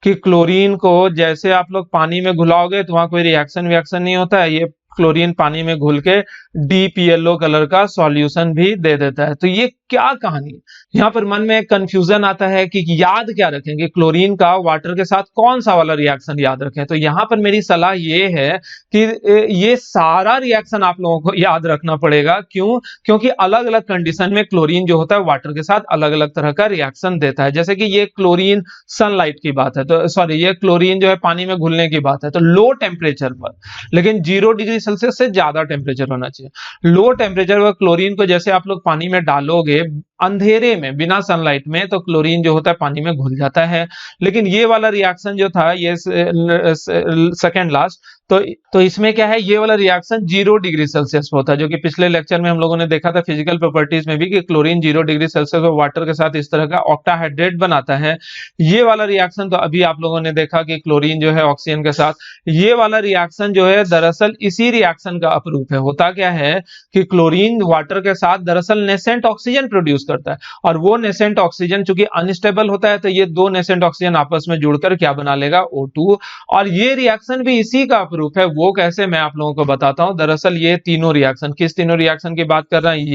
कि क्लोरीन को जैसे आप लोग पानी में घुलाओगे तो वहां कोई रिएक्शन नहीं होता है, ये क्लोरीन पानी में घुल के डीप येलो कलर का सॉल्यूशन भी दे देता है। तो ये क्या कहानी है, यहाँ पर मन में कंफ्यूजन आता है कि याद क्या रखेंगे, क्लोरीन का वाटर के साथ कौन सा वाला रिएक्शन याद रखें। तो यहाँ पर मेरी सलाह ये है कि ये सारा रिएक्शन आप लोगों को याद रखना पड़ेगा। क्यों? क्योंकि अलग अलग कंडीशन में क्लोरीन जो होता है वाटर के साथ अलग अलग तरह का रिएक्शन देता है। जैसे कि ये क्लोरीन सनलाइट की बात है, तो सॉरी ये क्लोरीन जो है पानी में घुलने की बात है, तो लो टेम्परेचर पर, लेकिन 0 डिग्री सेल्सियस से ज्यादा टेम्परेचर होना चाहिए। लो टेम्परेचर पर क्लोरीन को जैसे आप लोग पानी में डालोगे अंधेरे में बिना सनलाइट में, तो क्लोरीन जो होता है पानी में घुल जाता है। लेकिन ये वाला रिएक्शन जो था, ये सेकेंड लास्ट, तो इसमें क्या है, ये वाला रिएक्शन 0 डिग्री सेल्सियस पे होता है, जो कि पिछले लेक्चर में हम लोगों ने देखा था फिजिकल प्रॉपर्टीज में भी कि क्लोरीन 0 डिग्री सेल्सियस और वाटर के साथ इस तरह का ऑक्टाहाइड्रेट बनाता है। ये वाला रिएक्शन तो अभी आप लोगों ने देखा कि क्लोरीन जो है ऑक्सीजन के साथ, ये वाला रिएक्शन जो है दरअसल इसी रिएक्शन का अपरूप है। होता क्या है कि क्लोरीन वाटर के साथ दरअसल नेसेंट ऑक्सीजन प्रोड्यूस करता है, और वो नेसेंट ऑक्सीजन चूंकि अनस्टेबल होता है तो ये दो नेसेंट ऑक्सीजन आपस में जुड़कर क्या बना लेगा, O2। और ये रिएक्शन भी इसी का अपरूप है। वो कैसे, मैं आप लोगों को बताता हूं। दरअसल ये तीनों रिएक्शन, किस तीनों रिएक्शन की बात कर रहे हैं,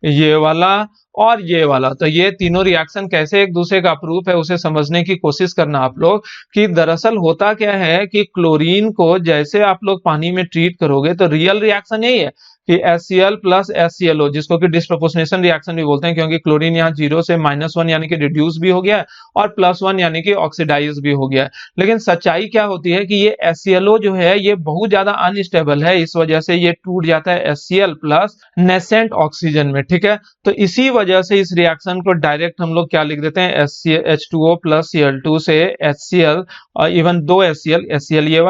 ये वाला और ये वाला, तो ये तीनों रिएक्शन कैसे एक दूसरे का अपरूप है उसे समझने की कोशिश करना आप लोग। कि दरअसल होता क्या है कि क्लोरीन को जैसे आप लोग पानी में ट्रीट करोगे तो रियल रिएक्शन यही है कि HCl प्लस HClO, जिसको कि डिस्प्रोपोर्शनेशन रिएक्शन भी बोलते हैं, क्योंकि क्लोरीन यहाँ 0 से -1 यानी कि रिड्यूस भी हो गया है और +1 यानी कि ऑक्सीडाइज भी हो गया है। लेकिन सच्चाई क्या होती है कि ये HClO जो है ये बहुत ज्यादा अनस्टेबल है, इस वजह से ये टूट जाता है HCl प्लस नेसेंट ऑक्सीजन में। ठीक है, तो इसी वजह से इस रिएक्शन को डायरेक्ट हम लोग क्या लिख देते हैं, H2O प्लस Cl2 से HCl, और इवन दो HCl ये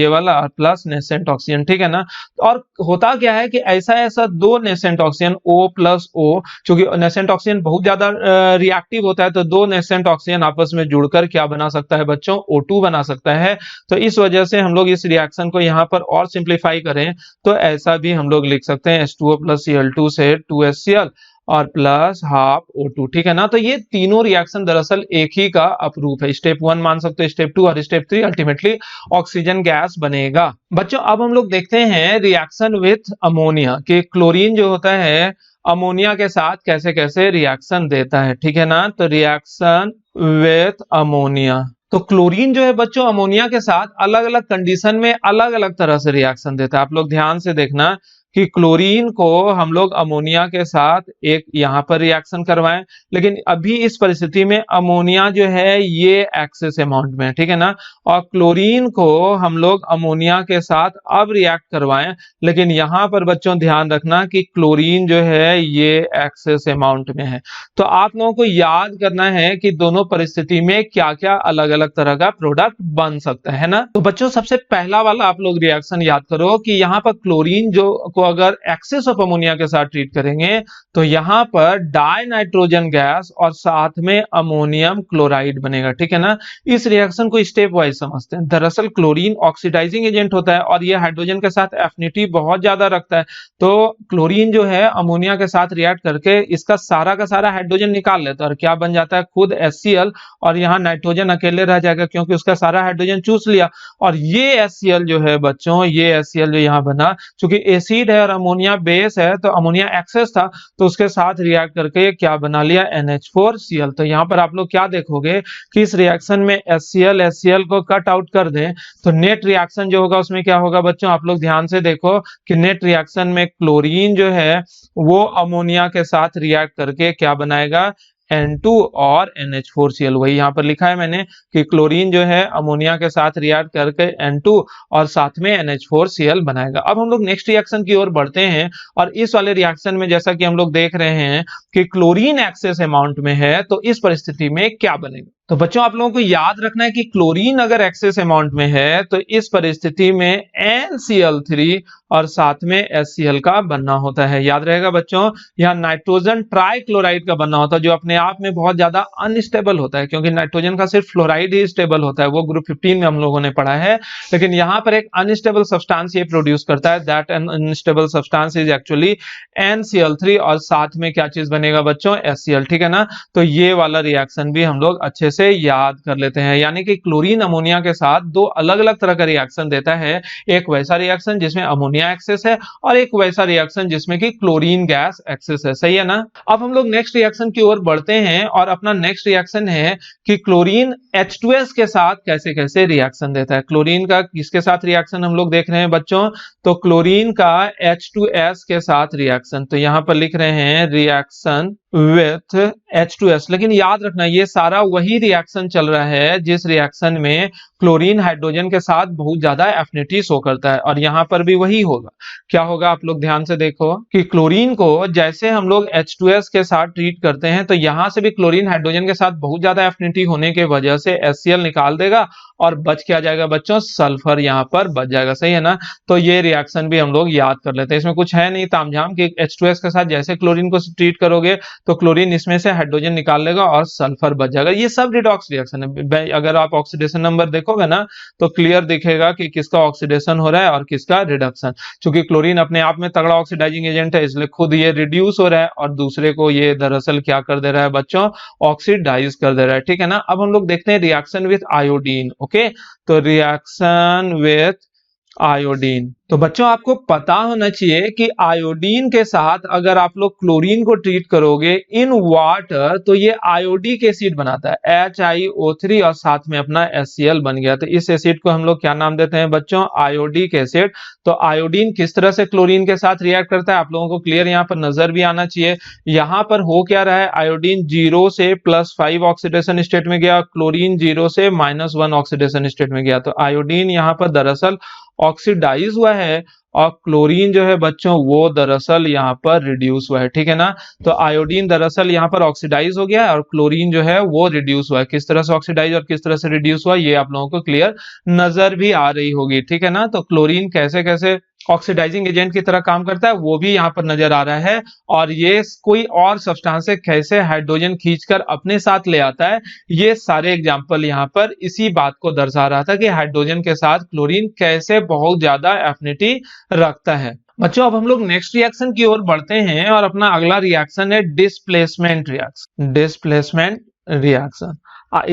वाला और प्लस नेसेंट ऑक्सीजन। ठीक है ना। और होता क्या है कि ऐसा दो nascent oxygen O plus O, क्योंकि नेसेंट ऑक्सीजन बहुत ज्यादा रिएक्टिव होता है, तो दो नेसेंट ऑक्सीजन आपस में जुड़कर क्या बना सकता है बच्चों, O2 बना सकता है। तो इस वजह से हम लोग इस रिएक्शन को यहाँ पर और सिंप्लीफाई करें तो ऐसा भी हम लोग लिख सकते हैं, H2O प्लस Cl2 से 2HCl और प्लस हाफ O2। ठीक है ना। तो ये तीनों रिएक्शन दरअसल एक ही का अपरूप है। स्टेप 1 मान सकते हो, स्टेप 2 और स्टेप 3 अल्टीमेटली ऑक्सीजन गैस बनेगा। बच्चों अब हम लोग देखते हैं रिएक्शन विथ अमोनिया, कि क्लोरीन जो होता है अमोनिया के साथ कैसे कैसे रिएक्शन देता है। ठीक है ना। तो रिएक्शन विथ अमोनिया, तो क्लोरीन जो है बच्चों अमोनिया के साथ अलग अलग कंडीशन में अलग अलग तरह से रिएक्शन देता है। आप लोग ध्यान से देखना कि क्लोरीन को हम लोग अमोनिया के साथ एक यहां पर रिएक्शन करवाएं, लेकिन अभी इस परिस्थिति में अमोनिया जो है ये एक्सेस अमाउंट में, ठीक है ना। और क्लोरीन को हम लोग अमोनिया के साथ अब रिएक्ट करवाएं, लेकिन यहां पर बच्चों ध्यान रखना कि क्लोरीन जो है ये एक्सेस अमाउंट में है। तो आप लोगों को याद करना है कि दोनों परिस्थिति में क्या क्या अलग अलग तरह का प्रोडक्ट बन सकता है ना। तो बच्चों सबसे पहला वाला आप लोग रिएक्शन याद करो कि यहाँ पर क्लोरीन जो को अगर एक्सेस ऑफ अमोनिया के साथ ट्रीट करेंगे तो यहां पर डाई नाइट्रोजन गैस और साथ में अमोनियम क्लोराइड बनेगा। ठीक है ना। इस रिएक्शन को स्टेप वाइज समझते हैं। दरअसल क्लोरीन ऑक्सीडाइजिंग एजेंट होता है और यह हाइड्रोजन के साथ एफिनिटी बहुत ज्यादा रखता है, तो क्लोरीन जो है अमोनिया के साथ रिएक्ट करके इसका सारा का सारा हाइड्रोजन निकाल लेता है और क्या बन जाता है, खुद HCl, और यहाँ नाइट्रोजन अकेले रह जाएगा क्योंकि उसका सारा हाइड्रोजन चूस लिया। और ये HCl जो है बच्चों, ये HCl जो यहाँ बना, चूंकि एसिड है और अमोनिया बेस है, तो अमोनिया एक्सेस था तो उसके साथ रिएक्ट करके क्या बना लिया, NH4Cl। तो यहाँ पर आप लोग क्या देखोगे कि इस रिएक्शन में HCl को कट आउट कर दें तो नेट रिएक्शन जो होगा उसमें क्या होगा बच्चों, आप लोग ध्यान से देखो कि नेट रिएक्शन में क्लोरीन जो है वो अमोनिया के साथ रिएक्ट करके क्या बनाएगा, N2 और NH4Cl। वही यहाँ पर लिखा है मैंने कि क्लोरीन जो है अमोनिया के साथ रिएक्ट करके N2 और साथ में NH4Cl बनाएगा। अब हम लोग नेक्स्ट रिएक्शन की ओर बढ़ते हैं और इस वाले रिएक्शन में जैसा कि हम लोग देख रहे हैं कि क्लोरीन एक्सेस अमाउंट में है, तो इस परिस्थिति में क्या बनेगा। तो बच्चों आप लोगों को याद रखना है कि क्लोरीन अगर एक्सेस अमाउंट में है तो इस परिस्थिति में NCl3 और साथ में HCl का बनना होता है। याद रहेगा बच्चों, यहाँ नाइट्रोजन ट्राइक्लोराइड का बनना होता है जो अपने आप में बहुत ज्यादा अनस्टेबल होता है, क्योंकि नाइट्रोजन का सिर्फ फ्लोराइड ही स्टेबल होता है, वो ग्रुप 15 में हम लोगों ने पढ़ा है। लेकिन यहाँ पर एक अनस्टेबल सब्सटेंस ये प्रोड्यूस करता है, that unstable substance is actually NCl3 और साथ में क्या चीज बनेगा बच्चों, HCl। ठीक है ना। तो ये वाला रिएक्शन भी हम लोग अच्छे से याद कर लेते हैं। यानी कि क्लोरीन अमोनिया के साथ दो अलग अलग तरह का रिएक्शन देता है, एक वैसा रिएक्शन जिसमें अमोनिया एक्सेस है और एक वैसा रिएक्शन जिसमें कि क्लोरीन गैस एक्सेस है। सही है ना। अब हम लोग नेक्स्ट रिएक्शन की ओर बढ़ते हैं और अपना नेक्स्ट रिएक्शन है कि क्लोरीन H2S के साथ कैसे कैसे रिएक्शन देता है। क्लोरीन का किसके साथ रिएक्शन हम लोग देख रहे हैं बच्चों, तो क्लोरीन का H2S के साथ रिएक्शन। तो यहां पर लिख रहे हैं रिएक्शन विथ H2S, लेकिन याद रखना ये सारा वही रिएक्शन चल रहा है जिस रिएक्शन में क्लोरीन हाइड्रोजन के साथ बहुत ज्यादा एफिनिटी शो करता है, और यहां पर भी वही होगा। क्या होगा आप लोग ध्यान से देखो कि क्लोरीन को जैसे हम लोग H2S के साथ ट्रीट करते हैं तो यहां से भी क्लोरीन हाइड्रोजन के साथ बहुत ज्यादा एफिनिटी होने की वजह से HCl निकाल देगा और बच क्या जाएगा बच्चों, सल्फर यहाँ पर बच जाएगा, सही है ना। तो ये रिएक्शन भी हम लोग याद कर लेते हैं, इसमें कुछ है नहीं तामझाम कि H2S के साथ जैसे क्लोरीन को ट्रीट करोगे तो क्लोरीन इसमें से हाइड्रोजन निकाल लेगा और सल्फर बच जाएगा। ये सब रिडॉक्स रिएक्शन है। अगर आप ऑक्सीडेशन नंबर देखोगे ना तो क्लियर दिखेगा कि किसका ऑक्सीडेशन हो रहा है और किसका रिडक्शन। क्योंकि क्लोरीन अपने आप में तगड़ा ऑक्सीडाइजिंग एजेंट है, इसलिए खुद ये रिड्यूस हो रहा है और दूसरे को ये दरअसल क्या कर दे रहा है बच्चों, ऑक्सीडाइज कर दे रहा है, ठीक है ना। अब हम लोग देखते हैं रिएक्शन विथ आयोडीन। ओके, तो रिएक्शन विथ आयोडीन, तो बच्चों आपको पता होना चाहिए कि आयोडीन के साथ अगर आप लोग क्लोरीन को ट्रीट करोगे इन वाटर तो ये आयोडिक एसिड बनाता है HiO3 और साथ में अपना HCl बन गया। तो इस एसिड को हम लोग क्या नाम देते हैं बच्चों, आयोडिक एसिड। तो आयोडीन किस तरह से क्लोरीन के साथ रिएक्ट करता है आप लोगों को क्लियर यहाँ पर नजर भी आना चाहिए। यहाँ पर हो क्या रहा है, आयोडीन 0 से +5 ऑक्सीडेशन स्टेट में गया, क्लोरीन 0 से -1 ऑक्सीडेशन स्टेट में गया। तो आयोडीन यहाँ पर दरअसल ऑक्सीडाइज हुआ है और क्लोरीन जो है बच्चों वो दरअसल यहाँ पर रिड्यूस हुआ है, ठीक है ना। तो आयोडीन दरअसल यहाँ पर ऑक्सीडाइज हो गया और क्लोरीन जो है वो रिड्यूस हुआ है। किस तरह से ऑक्सीडाइज और किस तरह से रिड्यूस हुआ ये आप लोगों को क्लियर नजर भी आ रही होगी, ठीक है ना। तो क्लोरीन कैसे कैसे ऑक्सीडाइजिंग एजेंट की तरह काम करता है वो भी यहाँ पर नजर आ रहा है, और ये कोई और सब्सटेंस से कैसे हाइड्रोजन खींचकर अपने साथ ले आता है, ये सारे एग्जांपल यहाँ पर इसी बात को दर्शा रहा था कि हाइड्रोजन के साथ क्लोरीन कैसे बहुत ज्यादा एफिनिटी रखता है। बच्चों अब हम लोग नेक्स्ट रिएक्शन की ओर बढ़ते हैं और अपना अगला रिएक्शन है डिस्प्लेसमेंट रिएक्शन। डिस्प्लेसमेंट रिएक्शन,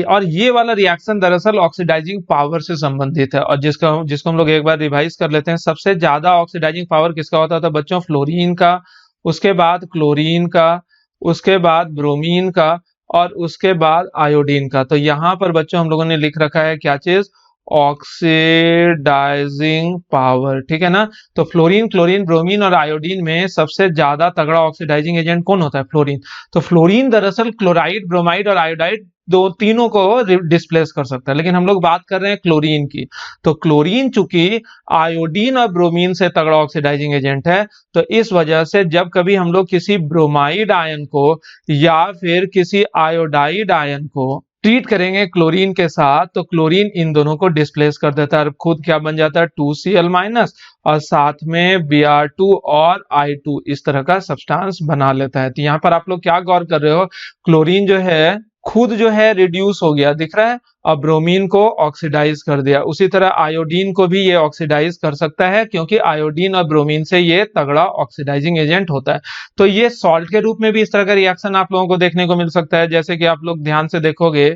और ये वाला रिएक्शन दरअसल ऑक्सीडाइजिंग पावर से संबंधित है, और जिसको हम लोग एक बार रिवाइज कर लेते हैं। सबसे ज्यादा ऑक्सीडाइजिंग पावर किसका होता था बच्चों, फ्लोरीन का, उसके बाद क्लोरीन का, उसके बाद ब्रोमीन का और उसके बाद आयोडीन का। तो यहाँ पर बच्चों हम लोगों ने लिख रखा है क्या चीज, ऑक्सीडाइजिंग पावर, ठीक है ना। तो फ्लोरीन, क्लोरीन, ब्रोमीन और आयोडीन में सबसे ज्यादा तगड़ा ऑक्सीडाइजिंग एजेंट कौन होता है, फ्लोरीन। तो फ्लोरीन दरअसल क्लोराइड, ब्रोमाइड और आयोडाइड दो तीनों को डिस्प्लेस कर सकता है, लेकिन हम लोग बात कर रहे हैं क्लोरीन की। तो क्लोरीन चूंकि आयोडीन और ब्रोमीन से तगड़ा ऑक्सीडाइजिंग एजेंट है, तो इस वजह से जब कभी हम लोग किसी ब्रोमाइड आयन को या फिर किसी आयोडाइड आयन को ट्रीट करेंगे क्लोरीन के साथ, तो क्लोरीन इन दोनों को डिस्प्लेस कर देता है। खुद क्या बन जाता है, 2Cl- और साथ में Br2 और I2 इस तरह का सब्सटेंस बना लेता है। तो यहाँ पर आप लोग क्या गौर कर रहे हो, क्लोरीन जो है खुद जो है रिड्यूस हो गया, दिख रहा है, और ब्रोमीन को ऑक्सीडाइज कर दिया। उसी तरह आयोडीन को भी ये ऑक्सीडाइज कर सकता है, क्योंकि आयोडीन और ब्रोमीन से ये तगड़ा ऑक्सीडाइजिंग एजेंट होता है। तो ये सॉल्ट के रूप में भी इस तरह का रिएक्शन आप लोगों को देखने को मिल सकता है। जैसे कि आप लोग ध्यान से देखोगे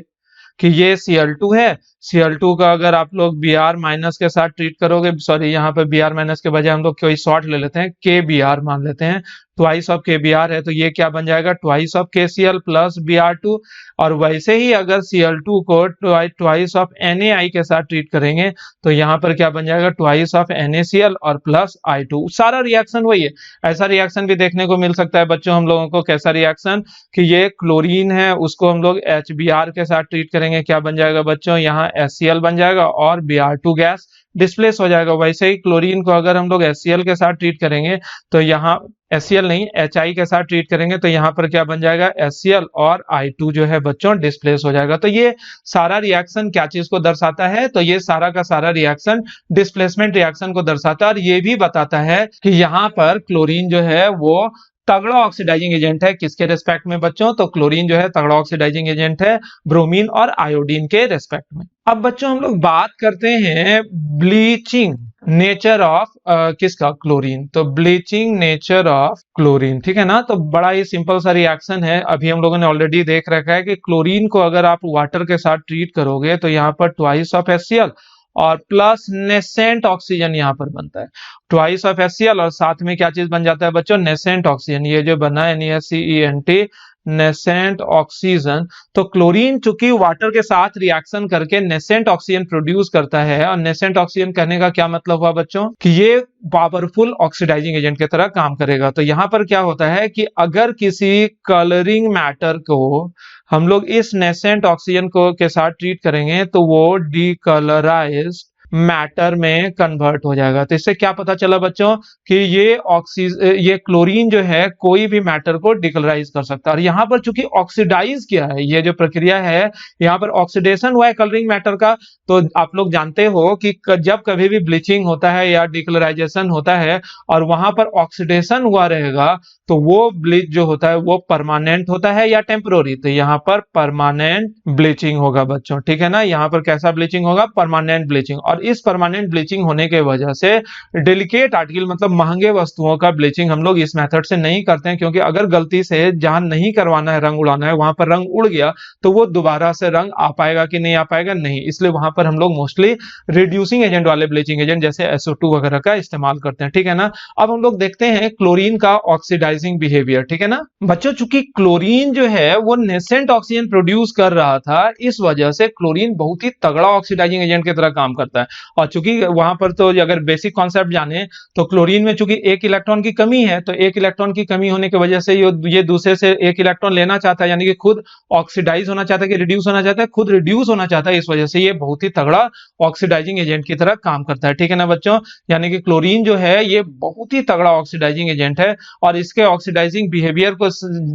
कि ये Cl2 है, Cl2 का अगर आप लोग Br- के साथ ट्रीट करोगे, सॉरी यहाँ पे Br- के बजाय हम लोग कोई शॉर्ट ले लेते हैं, KBr मान लेते हैं, ट्वाइस ऑफ KBr है, तो ये क्या बन जाएगा, twice of KCl plus Br2। और वैसे ही अगर Cl2 को ट्वाइस ऑफ NaI के साथ ट्रीट करेंगे तो यहाँ पर क्या बन जाएगा, ट्वाइस ऑफ NaCl और प्लस I2। सारा रिएक्शन वही है। ऐसा रिएक्शन भी देखने को मिल सकता है बच्चों हम लोगों को, कैसा रिएक्शन कि ये क्लोरीन है उसको हम लोग HBr के साथ ट्रीट करेंगे, क्या बन जाएगा बच्चों, यहाँ HCl बन जाएगा और Br2 गैस डिस्प्लेस हो जाएगा। वैसे ही क्लोरीन को अगर हम लोग HCl के साथ ट्रीट करेंगे तो यहाँ HCl नहीं HI के साथ ट्रीट करेंगे तो यहाँ पर क्या बन जाएगा, HCl और I2 जो है बच्चों डिस्प्लेस हो जाएगा। तो ये सारा रिएक्शन क्या चीज को दर्शाता है, तो ये सारा का सारा रिएक्शन डिस्प्लेसमेंट रिएक्शन को दर्शाता है, और ये भी बताता है कि यहाँ पर क्लोरीन जो है वो तगड़ा ऑक्सीडाइजिंग एजेंट है। किसके रेस्पेक्ट में बच्चों, तो क्लोरीन जो है तगड़ा ऑक्सीडाइजिंग एजेंट है ब्रोमीन और आयोडीन के रेस्पेक्ट में। अब बच्चों हम लोग बात करते हैं ब्लीचिंग नेचर ऑफ किसका, क्लोरीन। तो ब्लीचिंग नेचर ऑफ क्लोरीन, ठीक है ना। तो बड़ा ही सिंपल सा रिएक्शन है, अभी हम लोगों ने ऑलरेडी देख रखा है कि क्लोरीन को अगर आप वाटर के साथ ट्रीट करोगे तो यहाँ पर ट्वाइस ऑफ HCl और प्लस नेसेंट ऑक्सीजन यहाँ पर बनता है, ट्वाइस ऑफ HCl और साथ में क्या चीज बन जाता है बच्चों, नेसेंट ऑक्सीजन। ये जो बना है NaCENT, नेसेंट ऑक्सीजन। तो क्लोरीन चूंकि वाटर के साथ रिएक्शन करके नेसेंट ऑक्सीजन प्रोड्यूस करता है, और नेसेंट ऑक्सीजन कहने का क्या मतलब हुआ बच्चों कि ये पावरफुल ऑक्सीडाइजिंग एजेंट की तरह काम करेगा। तो यहाँ पर क्या होता है कि अगर किसी कलरिंग मैटर को हम लोग इस नेसेंट ऑक्सीजन को के साथ ट्रीट करेंगे तो वो डीकलराइज्ड मैटर में कन्वर्ट हो जाएगा। तो इससे क्या पता चला बच्चों कि ये क्लोरीन जो है कोई भी मैटर को डिकलराइज कर सकता है। और यहाँ पर चूंकि ऑक्सीडाइज किया है, ये जो प्रक्रिया है यहाँ पर ऑक्सीडेशन हुआ है कलरिंग मैटर का, तो आप लोग जानते हो कि जब कभी भी ब्लीचिंग होता है या डिकलराइजेशन होता है और वहां पर ऑक्सीडेशन हुआ रहेगा तो वो ब्लीच जो होता है वो परमानेंट होता है या टेम्परोरी। तो यहाँ पर परमानेंट ब्लीचिंग होगा बच्चों, ठीक है ना। यहाँ पर कैसा ब्लीचिंग होगा? Permanent bleaching. और इस परमानेंट ब्लीचिंग होने के वजह से डेलिकेट आर्टिकल मतलब महंगे वस्तुओं का ब्लीचिंग हम लोग इस मेथड से नहीं करते हैं, क्योंकि अगर गलती से जहां नहीं करवाना है, रंग उड़ाना है, वहां पर रंग उड़ गया तो वो दोबारा से रंग आ पाएगा कि नहीं आ पाएगा? नहीं। इसलिए वहां पर हम लोग मोस्टली रिड्यूसिंग एजेंट वाले ब्लीचिंग एजेंट जैसे SO2 वगैरह का इस्तेमाल करते हैं, ठीक है ना। अब हम लोग देखते हैं क्लोरीन का ऑक्सीडाइजिंग बिहेवियर, ठीक है ना बच्चों। चूंकि क्लोरीन जो है वो नेसेंट ऑक्सीजन प्रोड्यूस कर रहा था, इस वजह से क्लोरीन बहुत ही तगड़ा ऑक्सीडाइजिंग एजेंट की तरह काम करता है। और चूंकि वहां पर तो अगर बेसिक कॉन्सेप्ट जाने तो क्लोरीन में चूंकि एक इलेक्ट्रॉन की कमी है, तो एक इलेक्ट्रॉन की कमी होने की वजह से ये दूसरे से एक इलेक्ट्रॉन लेना चाहता है, यानी कि खुद ऑक्सीडाइज होना चाहता है कि रिड्यूस होना चाहता है? खुद रिड्यूस होना चाहता है। इस वजह से ये बहुत ही तगड़ा ऑक्सीडाइजिंग एजेंट की तरह काम करता है, ठीक है ना बच्चों। यानी कि क्लोरीन जो है ये बहुत ही तगड़ा ऑक्सीडाइजिंग एजेंट है। और इसके ऑक्सीडाइजिंग बिहेवियर को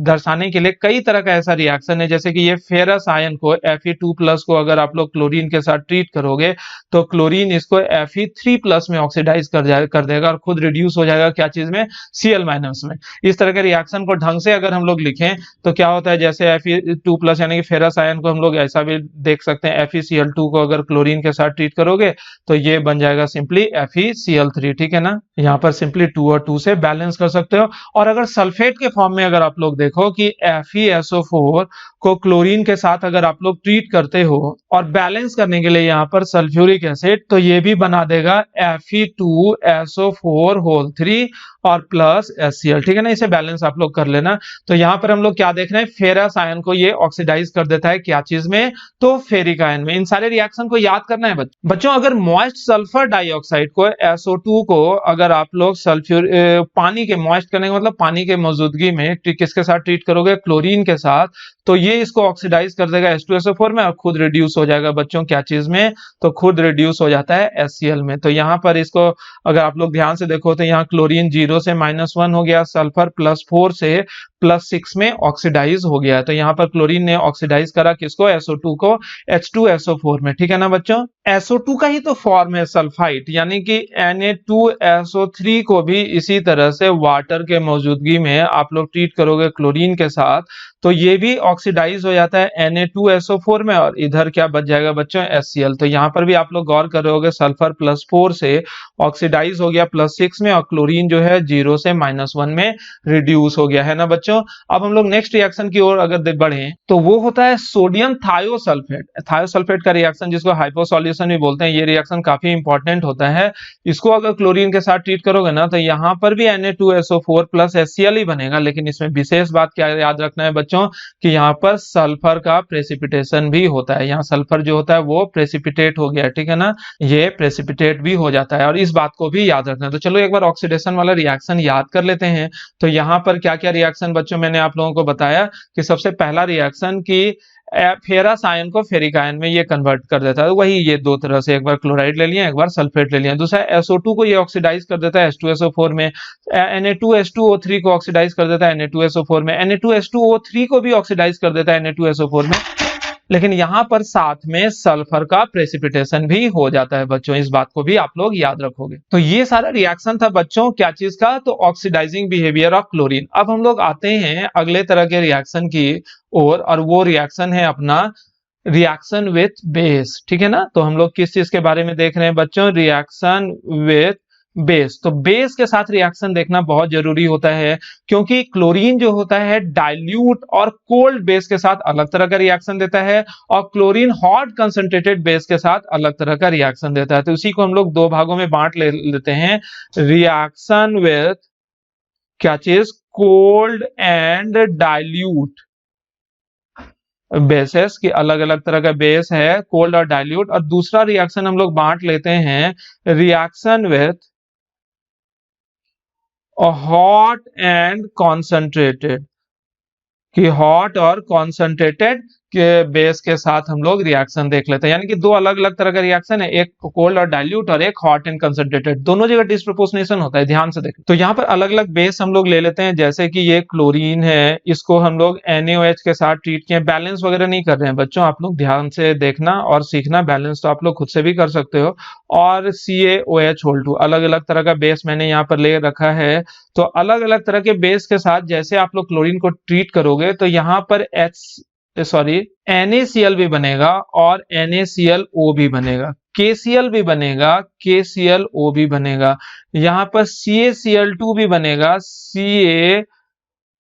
दर्शाने के लिए कई तरह का ऐसा रिएक्शन है, जैसे कि ये फेरस आयन को Fe2+ को अगर आप लोग क्लोरीन के साथ ट्रीट करोगे तो क्लोरीन इसको Fe3+ में ऑक्सीडाइज कर देगा और खुद रिड्यूस हो जाएगा क्या चीज में? Cl- में। इस तरह के रिएक्शन को ढंग से अगर हम लोग लिखें तो क्या होता है, जैसे Fe2+ यानी कि फेरस आयन को हम लोग ऐसा भी देख सकते हैं, FeCl2 को अगर क्लोरीन के साथ ट्रीट करोगे तो ये बन जाएगा सिंपली FeCl3, ठीक है ना। यहाँ पर सिंपली 2 और 2 से बैलेंस कर सकते हो। और अगर सल्फेट के फॉर्म में अगर आप लोग देखो कि FeSO4 को क्लोरीन के साथ अगर आप लोग ट्रीट करते हो और बैलेंस करने के लिए यहाँ पर सल्फ्यूरिक एसिड, तो ये भी बना देगा Fe2SO4 और प्लस HCl, ठीक है ना। इसे बैलेंस आप लोग कर लेना। तो यहाँ पर हम लोग क्या देख रहे हैं? फेरस आयन को ये ऑक्सीडाइज कर देता है क्या चीज में? तो फेरिक आयन में। इन सारे रिएक्शन को याद करना है बच्चों। अगर मॉइस्ट सल्फर डाइऑक्साइड को SO2 को अगर आप लोग पानी के मॉइस्ट करने का मतलब पानी के मौजूदगी में किसके साथ ट्रीट करोगे? क्लोरीन के साथ, तो ये इसको ऑक्सीडाइज कर देगा H2SO4 में और खुद रिड्यूस हो जाएगा बच्चों क्या चीज में? तो खुद रिड्यूस हो जाता है HCl में। तो यहाँ पर इसको अगर आप लोग ध्यान से देखो तो यहाँ क्लोरीन 0 से -1 हो गया, सल्फर +4 से +6 में ऑक्सीडाइज हो गया है। तो यहाँ पर क्लोरीन ने ऑक्सीडाइज करा किसको? SO2 को H2SO4 में, ठीक है ना बच्चों। SO2 का ही तो फॉर्म है सल्फाइड, यानी कि Na2SO3 को भी इसी तरह से वाटर के मौजूदगी में आप लोग ट्रीट करोगे क्लोरीन के साथ तो ये भी ऑक्सीडाइज हो जाता है Na2SO4 में और इधर क्या बच जाएगा बच्चों? HCl। तो यहाँ पर भी आप लोग गौर करोगे सल्फर +4 से ऑक्सीडाइज हो गया +6 में और क्लोरीन जो है 0 से -1 में रिड्यूस हो गया है ना बच्चों। अब हम लोग नेक्स्ट रिएक्शन की ओर अगर बढ़े तो वो होता है सोडियम थायोसल्फेट। थायोसल्फेट का रिएक्शन जिसको हाइपोसोल्यूशन भी बोलते हैं, ये रिएक्शन काफी इंपॉर्टेंट होता है। इसको अगर क्लोरीन के साथ ट्रीट करोगे ना तो यहाँ पर भी Na2SO4 प्लस HCl ही बनेगा, लेकिन इसमें विशेष बात क्या याद रखना है बच्चों कि यहाँ पर सल्फर का प्रेसिपिटेशन भी होता है। यहाँ सल्फर जो होता है वो प्रेसिपिटेट हो गया, ठीक है ना, ये प्रेसिपिटेट भी हो जाता है और इस बात को भी याद रखना है। तो चलो एक बार ऑक्सीडेशन वाला रिएक्शन याद कर लेते हैं। तो यहाँ पर क्या क्या रिएक्शन बच्चों मैंने आप लोगों को बताया कि सबसे पहला रिएक्शन की फेरस आयन को फेरिक आयन में ये कन्वर्ट कर देता है। वही ये दो तरह से, एक बार क्लोराइड ले लिया, एक बार सल्फेट ले लिया। दूसरा SO2 को ये ऑक्सीडाइज कर देता है H2SO4 में, Na2H2O3 को ऑक्सीडाइज कर देता है Na2SO4 में, Na2H2O3 को भी ऑक्सीडाइज कर देता है Na2SO4 में, लेकिन यहाँ पर साथ में सल्फर का प्रेसिपिटेशन भी हो जाता है बच्चों। इस बात को भी आप लोग याद रखोगे। तो ये सारा रिएक्शन था बच्चों क्या चीज का? तो ऑक्सीडाइजिंग बिहेवियर ऑफ क्लोरीन। अब हम लोग आते हैं अगले तरह के रिएक्शन की और वो रिएक्शन है अपना रिएक्शन विथ बेस, ठीक है ना। तो हम लोग किस चीज के बारे में देख रहे हैं बच्चों? Reaction with base. तो बेस के साथ रिएक्शन देखना बहुत जरूरी होता है, क्योंकि क्लोरीन जो होता है डाइल्यूट और कोल्ड बेस के साथ अलग तरह का रिएक्शन देता है और क्लोरीन हॉट कंसंट्रेटेड बेस के साथ अलग तरह का रिएक्शन देता है। तो उसी को हम लोग दो भागों में बांट लेते हैं, रिएक्शन विथ क्या चीज? कोल्ड एंड डाइल्यूट बेसेस की अलग अलग तरह का बेस है, कोल्ड और डाइल्यूट। और दूसरा रिएक्शन हम लोग बांट लेते हैं reaction with hot and concentrated, कि हॉट और कॉन्सेंट्रेटेड के बेस के साथ हम लोग रिएक्शन देख लेते हैं, यानी कि दो अलग अलग तरह का रिएक्शन है, एक कोल्ड और डाइल्यूट और एक हॉट एंड कंसंट्रेटेड, दोनों जगह डिस्प्रोपोर्शनेशन होता है, ध्यान से देखें। तो यहाँ पर अलग अलग बेस हम लोग ले लेते हैं, जैसे कि ये क्लोरीन है, इसको हम लोग NaOH के साथ ट्रीट किए। बैलेंस वगैरह नहीं कर रहे हैं बच्चों, आप लोग ध्यान से देखना और सीखना, बैलेंस तो आप लोग खुद से भी कर सकते हो। और CaOH2 अलग अलग तरह का बेस मैंने यहाँ पर ले रखा है। तो अलग अलग तरह के बेस के साथ जैसे आप लोग क्लोरीन को ट्रीट करोगे तो यहाँ पर NaCl भी बनेगा और NaClO भी बनेगा, KCl भी बनेगा, KClO भी बनेगा, यहाँ पर CaCl2 भी बनेगा,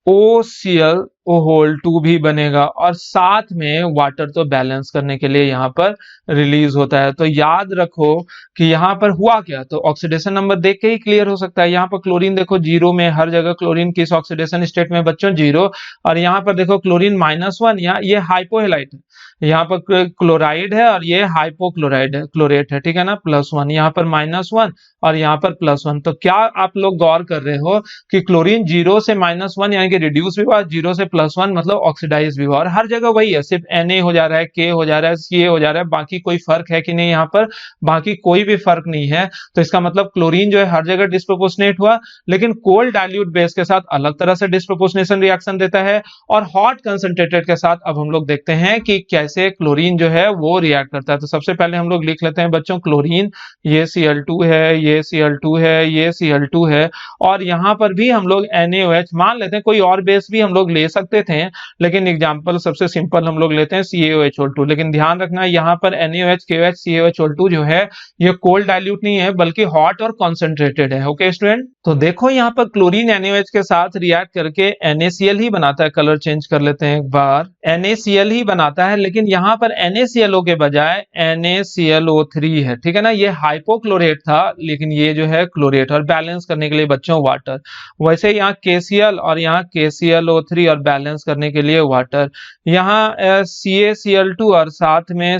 CaOCl2 भी बनेगा, और साथ में वाटर तो बैलेंस करने के लिए यहाँ पर रिलीज होता है। तो याद रखो कि यहाँ पर हुआ क्या, तो ऑक्सीडेशन नंबर देख के ही क्लियर हो सकता है। यहाँ पर क्लोरीन देखो 0 में, हर जगह क्लोरीन किस ऑक्सीडेशन स्टेट में बच्चों 0, और यहाँ पर देखो क्लोरीन -1, यहाँ ये हाइपोहेलाइट है, यहाँ पर क्लोराइड है और ये हाइपोक्लोराइड है, क्लोरेट है, ठीक है ना, +1, यहाँ पर -1 और यहाँ पर +1। तो क्या आप लोग गौर कर रहे हो कि क्लोरीन 0 से -1 यानी कि रिड्यूस भी हुआ, 0 से +1 मतलब ऑक्सीडाइज भी हुआ, और हर जगह वही है, सिर्फ Na हो जा रहा है, K हो जा रहा है, Ca हो जा रहा है, बाकी कोई फर्क है कि नहीं, यहाँ पर बाकी कोई भी फर्क नहीं है। तो इसका मतलब क्लोरीन जो है हर जगह डिस्प्रोपोर्शनेट हुआ, लेकिन कोल्ड डाइल्यूट बेस के साथ अलग तरह से डिस्प्रोपोर्शनेशन रिएक्शन देता है, और हॉट कंसंट्रेटेड के साथ अब हम लोग देखते हैं कि कैसे क्लोरीन जो है वो रिएक्ट करता है। तो सबसे पहले हम लोग लिख लेते हैं बच्चों क्लोरीन, ये Cl2 है, ये Cl2 है, ये Cl2 है, और यहाँ पर भी हम लोग NaOH मान लेते हैं, कोई और बेस भी हम लोग ले सकते थे, लेकिन एग्जांपल सबसे सिंपल हम लोग लेते हैं CaOH2। लेकिन ध्यान रखना यहाँ पर NaOH, KOH, CaOH2 जो है ये कोल्ड डाइल्यूट नहीं है बल्कि हॉट और कॉन्सेंट्रेटेड है। ओके स्टूडेंट, तो देखो यहाँ पर क्लोरीन NaOH के साथ रिएक्ट करके NaCl ही बनाता है, कलर चेंज कर लेते हैं एक बार, NaCl ही बनाता है, लेकिन यहाँ पर NaClO के बजाय NaClO3 है, ठीक है ना, ये हाइपोक्लोरेट था लेकिन ये जो है क्लोरेट, और बैलेंस करने के लिए बच्चों वाटर। वैसे यहाँ KCl और यहाँ KClO3 और बैलेंस करने के लिए वाटर, यहाँ CaCl2 और साथ में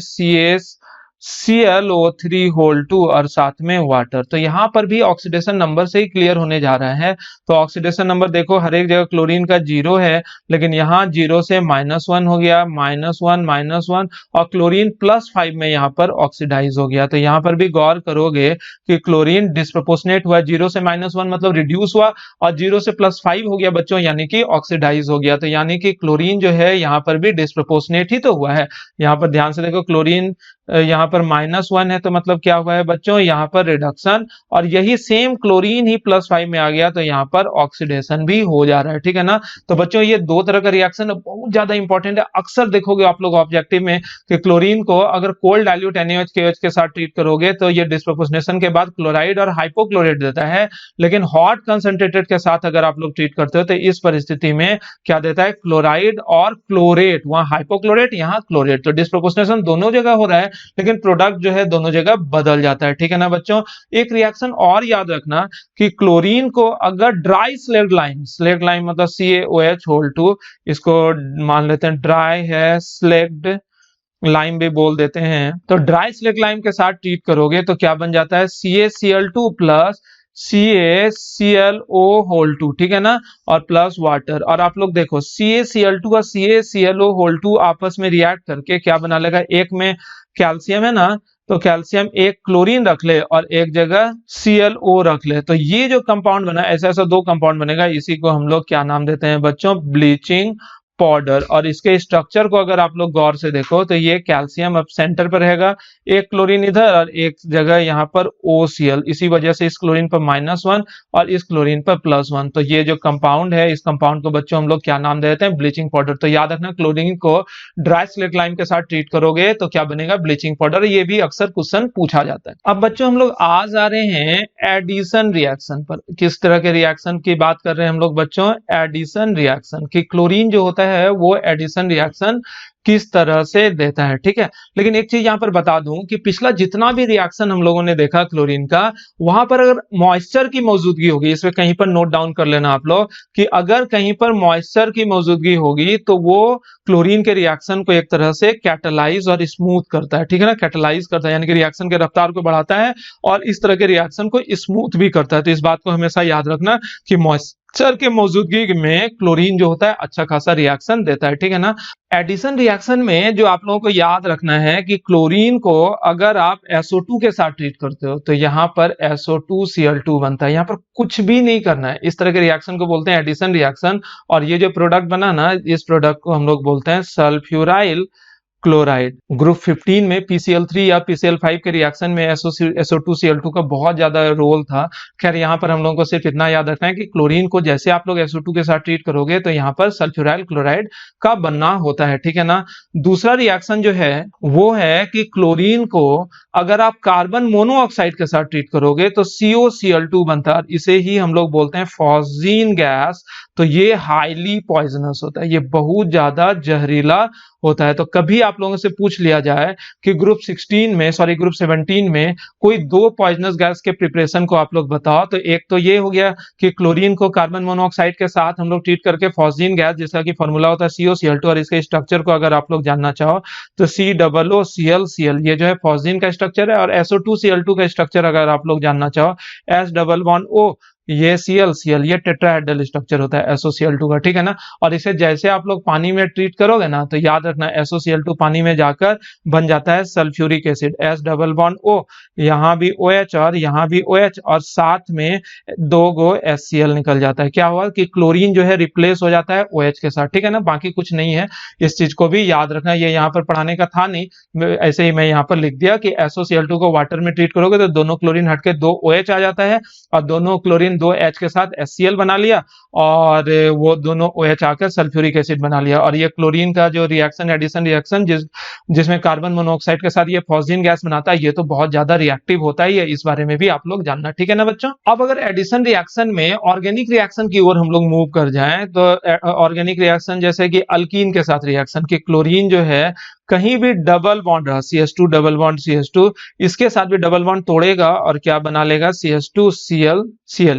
CaClO3 और साथ में वाटर। तो यहाँ पर भी ऑक्सीडेशन नंबर से ही क्लियर होने जा रहा है। तो ऑक्सीडेशन नंबर देखो हर एक जगह क्लोरीन का 0 है, लेकिन यहाँ 0 से -1 हो गया, -1, और क्लोरीन +5 में यहाँ पर ऑक्सीडाइज हो गया। तो यहाँ पर भी गौर करोगे कि क्लोरीन डिस्प्रोपोर्शनेट हुआ, 0 से -1 मतलब रिड्यूस हुआ, और 0 से +5 हो गया बच्चों, यानी कि ऑक्सीडाइज हो गया। तो यानी कि क्लोरीन जो है यहाँ पर भी डिस्प्रोपोर्शनेट ही तो हुआ है। यहाँ पर ध्यान से देखो क्लोरीन यहाँ पर -1 है, तो मतलब क्या हुआ है बच्चों, यहाँ पर रिडक्शन, और यही सेम क्लोरीन ही +5 में आ गया तो यहाँ पर ऑक्सीडेशन भी हो जा रहा है, ठीक है ना। तो बच्चों ये दो तरह का रिएक्शन बहुत ज्यादा इंपॉर्टेंट है। अक्सर देखोगे आप लोग ऑब्जेक्टिव में कि क्लोरीन को अगर कोल्ड डाइल्यूट NaOH, KOH के साथ ट्रीट करोगे तो ये डिस्प्रोपोर्शनेशन के बाद क्लोराइड और हाइपोक्लोरेट देता है, लेकिन हॉट कंसंट्रेटेड के साथ अगर आप लोग ट्रीट करते हो तो इस परिस्थिति में क्या देता है, क्लोराइड और क्लोरेट, वहां हाइपोक्लोरेट यहाँ क्लोरेट। तो डिस्प्रोपोर्शनेशन दोनों जगह हो रहा है, लेकिन प्रोडक्ट जो है दोनों जगह बदल जाता है, ठीक है ना बच्चों। एक रिएक्शन और याद रखना कि क्लोरीन को अगर ड्राई स्लेक्ड लाइम मतलब CaOH2, इसको मान लेते हैं ड्राई है, स्लेक्ड लाइम भी बोल देते हैं, तो ड्राई स्लेक्ड लाइम के साथ ट्रीट करोगे तो क्या बन जाता है, CaCl2 प्लस CaClO2, ठीक है ना, और प्लस वाटर। और आप लोग देखो CaCl2 और CaClO2 आपस में रिएक्ट करके क्या बना लेगा, एक में कैल्शियम है ना, तो कैल्शियम एक क्लोरीन रख ले और एक जगह ClO रख ले, तो ये जो कंपाउंड बना, ऐसा दो कंपाउंड बनेगा, इसी को हम लोग क्या नाम देते हैं बच्चों, ब्लीचिंग पाउडर। और इसके स्ट्रक्चर को अगर आप लोग गौर से देखो तो ये कैल्शियम अब सेंटर पर रहेगा, एक क्लोरीन इधर और एक जगह यहाँ पर OCl, इसी वजह से इस क्लोरीन पर -1 और इस क्लोरीन पर +1। तो ये जो कंपाउंड है, इस कंपाउंड को बच्चों हम लोग क्या नाम देते हैं, ब्लीचिंग पाउडर। तो याद रखना क्लोरीन को ड्राई स्लेक्ड लाइम के साथ ट्रीट करोगे तो क्या बनेगा, ब्लीचिंग पाउडर। ये भी अक्सर क्वेश्चन पूछा जाता है। अब बच्चों हम लोग आज आ रहे हैं एडिशन रिएक्शन पर। किस तरह के रिएक्शन की बात कर रहे हैं हम लोग बच्चों, एडिशन रिएक्शन की। क्लोरीन जो होता है वो एडिशन रिएक्शन किस तरह से देता है, ठीक है। लेकिन एक चीज यहां पर बता दूं कि पिछला जितना भी रिएक्शन हम लोगों ने देखा क्लोरीन का, वहां पर अगर मॉइस्चर की मौजूदगी होगी, इसमें कहीं पर नोट डाउन कर लेना आप लोग कि अगर कहीं पर मॉइस्चर की मौजूदगी होगी तो वो क्लोरीन के रिएक्शन को एक तरह से कैटलाइज और स्मूथ करता है, ठीक है ना, कैटलाइज करता है, यानी कि रिएक्शन के रफ्तार को बढ़ाता है और इस तरह के रिएक्शन को स्मूथ भी करता है। तो इस बात को हमेशा याद रखना कि मॉइस्चर के मौजूदगी में क्लोरीन जो होता है अच्छा खासा रिएक्शन देता है, ठीक है ना। एडिशन रिएक्शन में जो आप लोगों को याद रखना है कि क्लोरीन को अगर आप SO2 के साथ ट्रीट करते हो तो यहाँ पर SO2Cl2 बनता है। यहाँ पर कुछ भी नहीं करना है। इस तरह के रिएक्शन को बोलते हैं एडिशन रिएक्शन। और ये जो प्रोडक्ट बना ना, इस प्रोडक्ट को हम लोग बोलते हैं सल्फ्यूराइल क्लोराइड। ग्रुप 15 में PCl3 या PCl5 के रिएक्शन में SO2Cl2 का बहुत ज्यादा रोल था। खैर यहाँ पर हम लोगों को सिर्फ इतना याद रखना है कि क्लोरीन को जैसे आप लोग SO2 के साथ ट्रीट करोगे तो यहाँ पर सल्फ्यूराइल क्लोराइड का बनना होता है, ठीक है ना। दूसरा रिएक्शन जो है वो है कि क्लोरीन को अगर आप कार्बन मोनोऑक्साइड के साथ ट्रीट करोगे तो COCl2 बनता है। इसे ही हम लोग बोलते हैं फॉस्जीन गैस। तो ये हाईली पॉइजनस होता है, ये बहुत ज्यादा जहरीला होता है। तो कभी आप लोगों से पूछ लिया जाए कि ग्रुप 17 में कोई दो पॉइजनस गैस के प्रिपरेशन को आप लोग बताओ, तो एक तो ये हो गया कि क्लोरीन को कार्बन मोनोऑक्साइड के साथ हम लोग ट्रीट करके फॉस्जीन गैस, जिसका कि फॉर्मूला होता है COCl2, और इसके स्ट्रक्चर को अगर आप लोग जानना चाहो तो COOClCl, ये जो है फॉस्जीन का स्ट्रक्चर है। और SO2Cl2 का स्ट्रक्चर अगर आप लोग जानना चाहो S+O, ये Cl ये टेट्राहेड्रल स्ट्रक्चर होता है SOCl2 का, ठीक है ना। और इसे जैसे आप लोग पानी में ट्रीट करोगे ना तो याद रखना SOCl2 पानी में जाकर बन जाता है सल्फ्यूरिक एसिड S+O, यहाँ भी OH और यहाँ भी OH, और साथ में 2 गो HCl निकल जाता है। क्या हुआ कि क्लोरीन जो है रिप्लेस हो जाता है OH के साथ, ठीक है ना। बाकी कुछ नहीं है, इस चीज को भी याद रखना। ये यहाँ पर पढ़ाने का था नहीं, ऐसे ही मैं यहाँ पर लिख दिया कि SOCl2 को वाटर में ट्रीट करोगे तो दोनों क्लोरीन हटके 2 OH आ जाता है, और दोनों क्लोरीन 2 H के साथ HCl बना लिया, और वो दोनों OH आकर सल्फ्यूरिक एसिड बना लिया। और ये क्लोरीन का जो रिएक्शन एडिशन रिएक्शन जिसमें कार्बन मोनोऑक्साइड के साथ ये फॉस्जीन गैस बनाता है, ये तो बहुत ज्यादा रिएक्टिव होता है। ये इस बारे में भी आप लोग जानना, ठीक है ना बच्चों। अब अगर एडिशन रिएक्शन में ऑर्गेनिक रिएक्शन की ओर हम लोग मूव कर जाएं तो ऑर्गेनिक रिएक्शन जैसे कि अल्कीन के साथ रिएक्शन की क्लोरीन जो है कहीं भी डबल बॉन्ड रहा CH2 डबल बॉन्ड CH2, इसके साथ भी डबल बॉन्ड तोड़ेगा और क्या बना लेगा CH2Cl।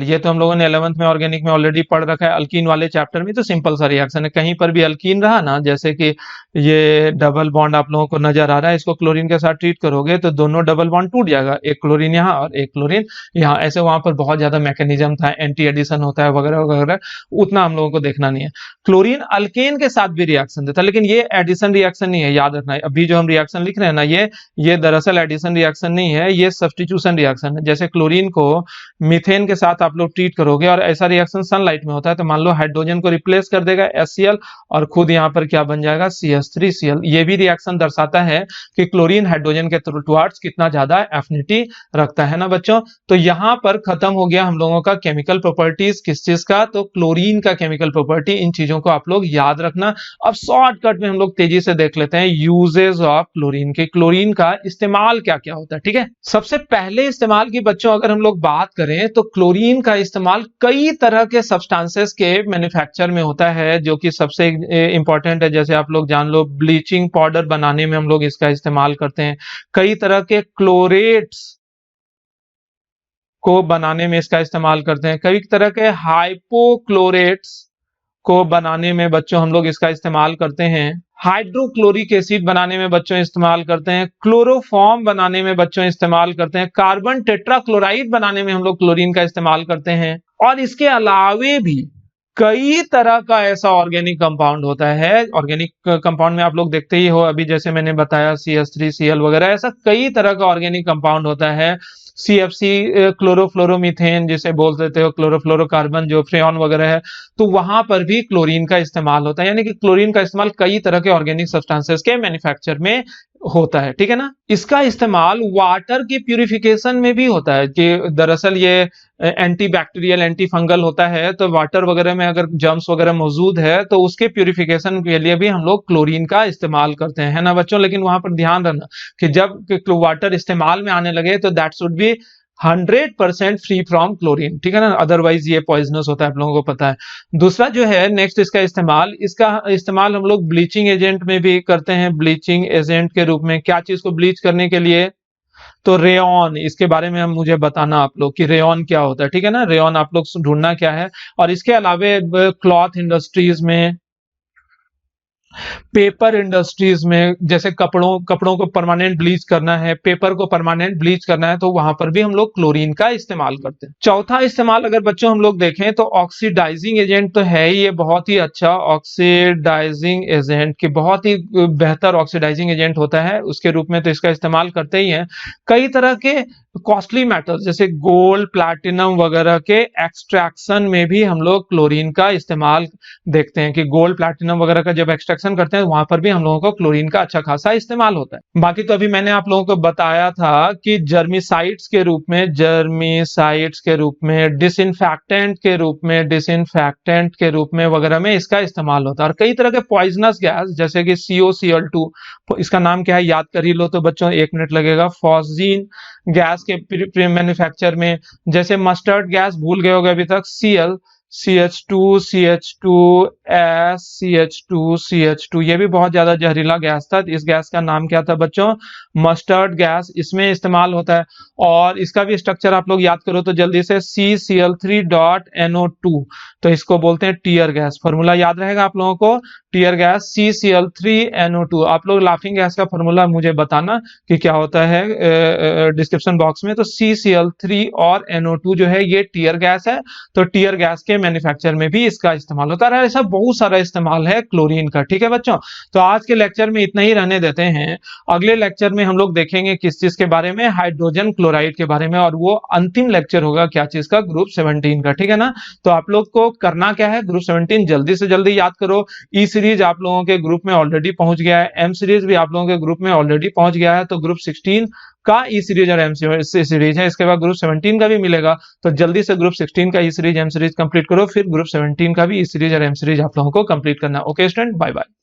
ये तो हम लोगों ने 11th में ऑर्गेनिक में ऑलरेडी पढ़ रखा है अल्कीन वाले चैप्टर में। तो सिंपल सा रिएक्शन है, कहीं पर भी अल्कीन रहा ना, जैसे कि ये डबल बॉन्ड आप लोगों को नजर आ रहा है, इसको क्लोरीन के साथ ट्रीट करोगे तो दोनों डबल बॉन्ड टूट जाएगा, एक क्लोरीन यहाँ और एक क्लोरीन यहाँ। ऐसे वहां पर बहुत ज्यादा मैकेनिज्म था, एंटी एडिशन होता है वगैरह वगैरह, उतना हम लोगों को देखना नहीं है। क्लोरीन अल्केन के साथ भी रिएक्शन देता है, लेकिन ये एडिशन रिएक्शन नहीं है, याद रखना है। अभी जो हम रिएक्शन लिख रहे हैं ना, ये दरअसल एडिशन रिएक्शन नहीं है, ये सब्स्टिट्यूशन रिएक्शन है। जैसे क्लोरीन को मीथेन के साथ आप लोग ट्रीट करोगे और ऐसा रिएक्शन सनलाइट में होता है, तो मान लो हाइड्रोजन को रिप्लेस कर देगा HCl, और खुद यहाँ पर क्या बन जाएगा CH3Cl। ये भी रिएक्शन दर्शाता है कि क्लोरीन हाइड्रोजन के टुवर्ड्स कितना ज्यादा एफिनिटी रखता है ना बच्चों। तो यहाँ पर खत्म हो गया हम लोगों का केमिकल प्रॉपर्टीज किस चीज का, तो क्लोरीन का केमिकल प्रॉपर्टी। इन चीजों को आप लोग याद रखना। अब शॉर्टकट में हम लोग तेजी से देख लेते हैं यूजेस ऑफ क्लोरीन के, क्लोरीन का इस्तेमाल क्या क्या होता है, ठीक है। सबसे पहले इस्तेमाल की बच्चों अगर हम लोग बात करें तो क्लोरीन का इस्तेमाल कई तरह के सब्सटेंसेस के मैन्युफैक्चर में होता है, जो कि सबसे इंपॉर्टेंट है। जैसे आप लोग जान लो, ब्लीचिंग पाउडर बनाने में हम लोग इसका इस्तेमाल करते हैं, कई तरह के क्लोरेट्स को बनाने में इसका इस्तेमाल करते हैं, कई तरह के हाइपोक्लोरेट्स को बनाने में बच्चों हम लोग इसका इस्तेमाल करते हैं, हाइड्रोक्लोरिक एसिड बनाने में बच्चों इस्तेमाल करते हैं, क्लोरोफॉर्म बनाने में बच्चों इस्तेमाल करते हैं, कार्बन टेट्राक्लोराइड बनाने में हम लोग क्लोरीन का इस्तेमाल करते हैं। और इसके अलावे भी कई तरह का ऐसा ऑर्गेनिक कंपाउंड होता है। ऑर्गेनिक कंपाउंड में आप लोग देखते ही हो, अभी जैसे मैंने बताया CH3Cl वगैरह, ऐसा कई तरह का ऑर्गेनिक कंपाउंड होता है। CFC क्लोरोफ्लोरोमीथेन जिसे बोल देते हो, क्लोरोफ्लोरोकार्बन जो फ्रेन वगैरह है, तो वहां पर भी क्लोरीन का इस्तेमाल होता है। यानी कि क्लोरीन का इस्तेमाल कई तरह के ऑर्गेनिक सब्सटेंसेस के मैन्युफैक्चर में होता है, ठीक है ना। इसका इस्तेमाल वाटर की प्यूरिफिकेशन में भी होता है, कि दरअसल ये एंटी बैक्टीरियल एंटी फंगल होता है, तो वाटर वगैरह में अगर जर्म्स वगैरह मौजूद है तो उसके प्यूरिफिकेशन के लिए भी हम लोग क्लोरीन का इस्तेमाल करते हैं, है ना बच्चों। लेकिन वहां पर ध्यान रखना कि जब वाटर इस्तेमाल में आने लगे तो that should be 100% free from chlorine, ठीक है ना, अदरवाइज ये पॉइजनस होता है, आप लोगों को पता है। दूसरा जो है नेक्स्ट इसका इस्तेमाल हम लोग ब्लीचिंग एजेंट में भी करते हैं। ब्लीचिंग एजेंट के रूप में क्या चीज को ब्लीच करने के लिए, तो रेयन, इसके बारे में हम मुझे बताना आप लोग कि रेयन क्या होता है, ठीक है ना। रेयन आप लोग ढूंढना क्या है। और इसके अलावे क्लॉथ इंडस्ट्रीज में पेपर इंडस्ट्रीज में जैसे कपड़ों को परमानेंट ब्लीच करना है, पेपर को परमानेंट ब्लीच करना है, तो वहां पर भी हम लोग क्लोरीन का इस्तेमाल करते हैं। चौथा इस्तेमाल अगर बच्चों हम लोग देखें तो ऑक्सीडाइजिंग एजेंट तो है ही, ये बहुत ही अच्छा ऑक्सीडाइजिंग एजेंट की बहुत ही बेहतर ऑक्सीडाइजिंग एजेंट होता है, उसके रूप में तो इसका इस्तेमाल करते ही हैं। कई तरह के कॉस्टली मेटल्स जैसे गोल्ड, प्लैटिनम वगैरह के एक्सट्रैक्शन में भी हम लोग क्लोरीन का इस्तेमाल देखते हैं कि गोल्ड, प्लैटिनम वगैरह का जब एक्सट्रैक्शन करते हैं वहां पर भी हम लोगों को क्लोरीन का अच्छा खासा इस्तेमाल होता है। बाकी तो अभी मैंने आप लोगों को बताया था कि जर्मिसाइड्स के रूप में, डिसइंफेक्टेंट के रूप में वगैरह में इसका इस्तेमाल होता है। और कई तरह के पॉइजनस गैस जैसे कि COCl2, इसका नाम क्या है याद कर ही लो तो बच्चों 1 मिनट लगेगा, फॉस्जीन गैस के मैन्युफैक्चर में, जैसे मस्टर्ड गैस भूल गए होगे अभी तक, CH2, ये भी बहुत ज्यादा जहरीला गैस था। इस गैस का नाम क्या था बच्चों? मस्टर्ड गैस, इसमें इस्तेमाल होता है। और इसका भी स्ट्रक्चर आप लोग याद करो तो जल्दी से, CCl3.NO2, तो इसको बोलते हैं टीयर गैस। फॉर्मूला याद रहेगा आप लोगों को, टीयर गैस CCl3NO2। आप लोग लाफिंग गैस का फॉर्मूला मुझे बताना कि क्या होता है डिस्क्रिप्शन बॉक्स में। तो CCl3 और NO2 जो है ये टीयर गैस है, तो टीयर गैस के मैन्युफैक्चर में भी इसका इस्तेमाल होता है। ऐसा बहुत सारा इस्तेमाल है क्लोरीन का। ठीक है बच्चों, तो आज के लेक्चर में इतना ही रहने देते हैं। अगले लेक्चर में हम लोग देखेंगे किस चीज के बारे में, हाइड्रोजन क्लोराइड के बारे में, और वो अंतिम लेक्चर होगा क्या चीज का? ग्रुप 17 का। ठीक है ना? तो आप लोग को करना क्या है, ग्रुप 17 जल्दी से जल्दी याद करो। ई सीरीज आप लोगों के ग्रुप में ऑलरेडी पहुंच गया है, एम सीरीज भी आप लोगों के ग्रुप में ऑलरेडी पहुंच गया है। तो ग्रुप 16 का ई सीरीज और एम सीरीज है, इसके बाद ग्रुप 17 का भी मिलेगा। तो जल्दी से ग्रुप 16 का E series, M series complete करो, फिर ग्रुप 17 का भी ई सीरीज और एम सीरीज आप लोगों को कंप्लीट करना। Okay student, bye bye.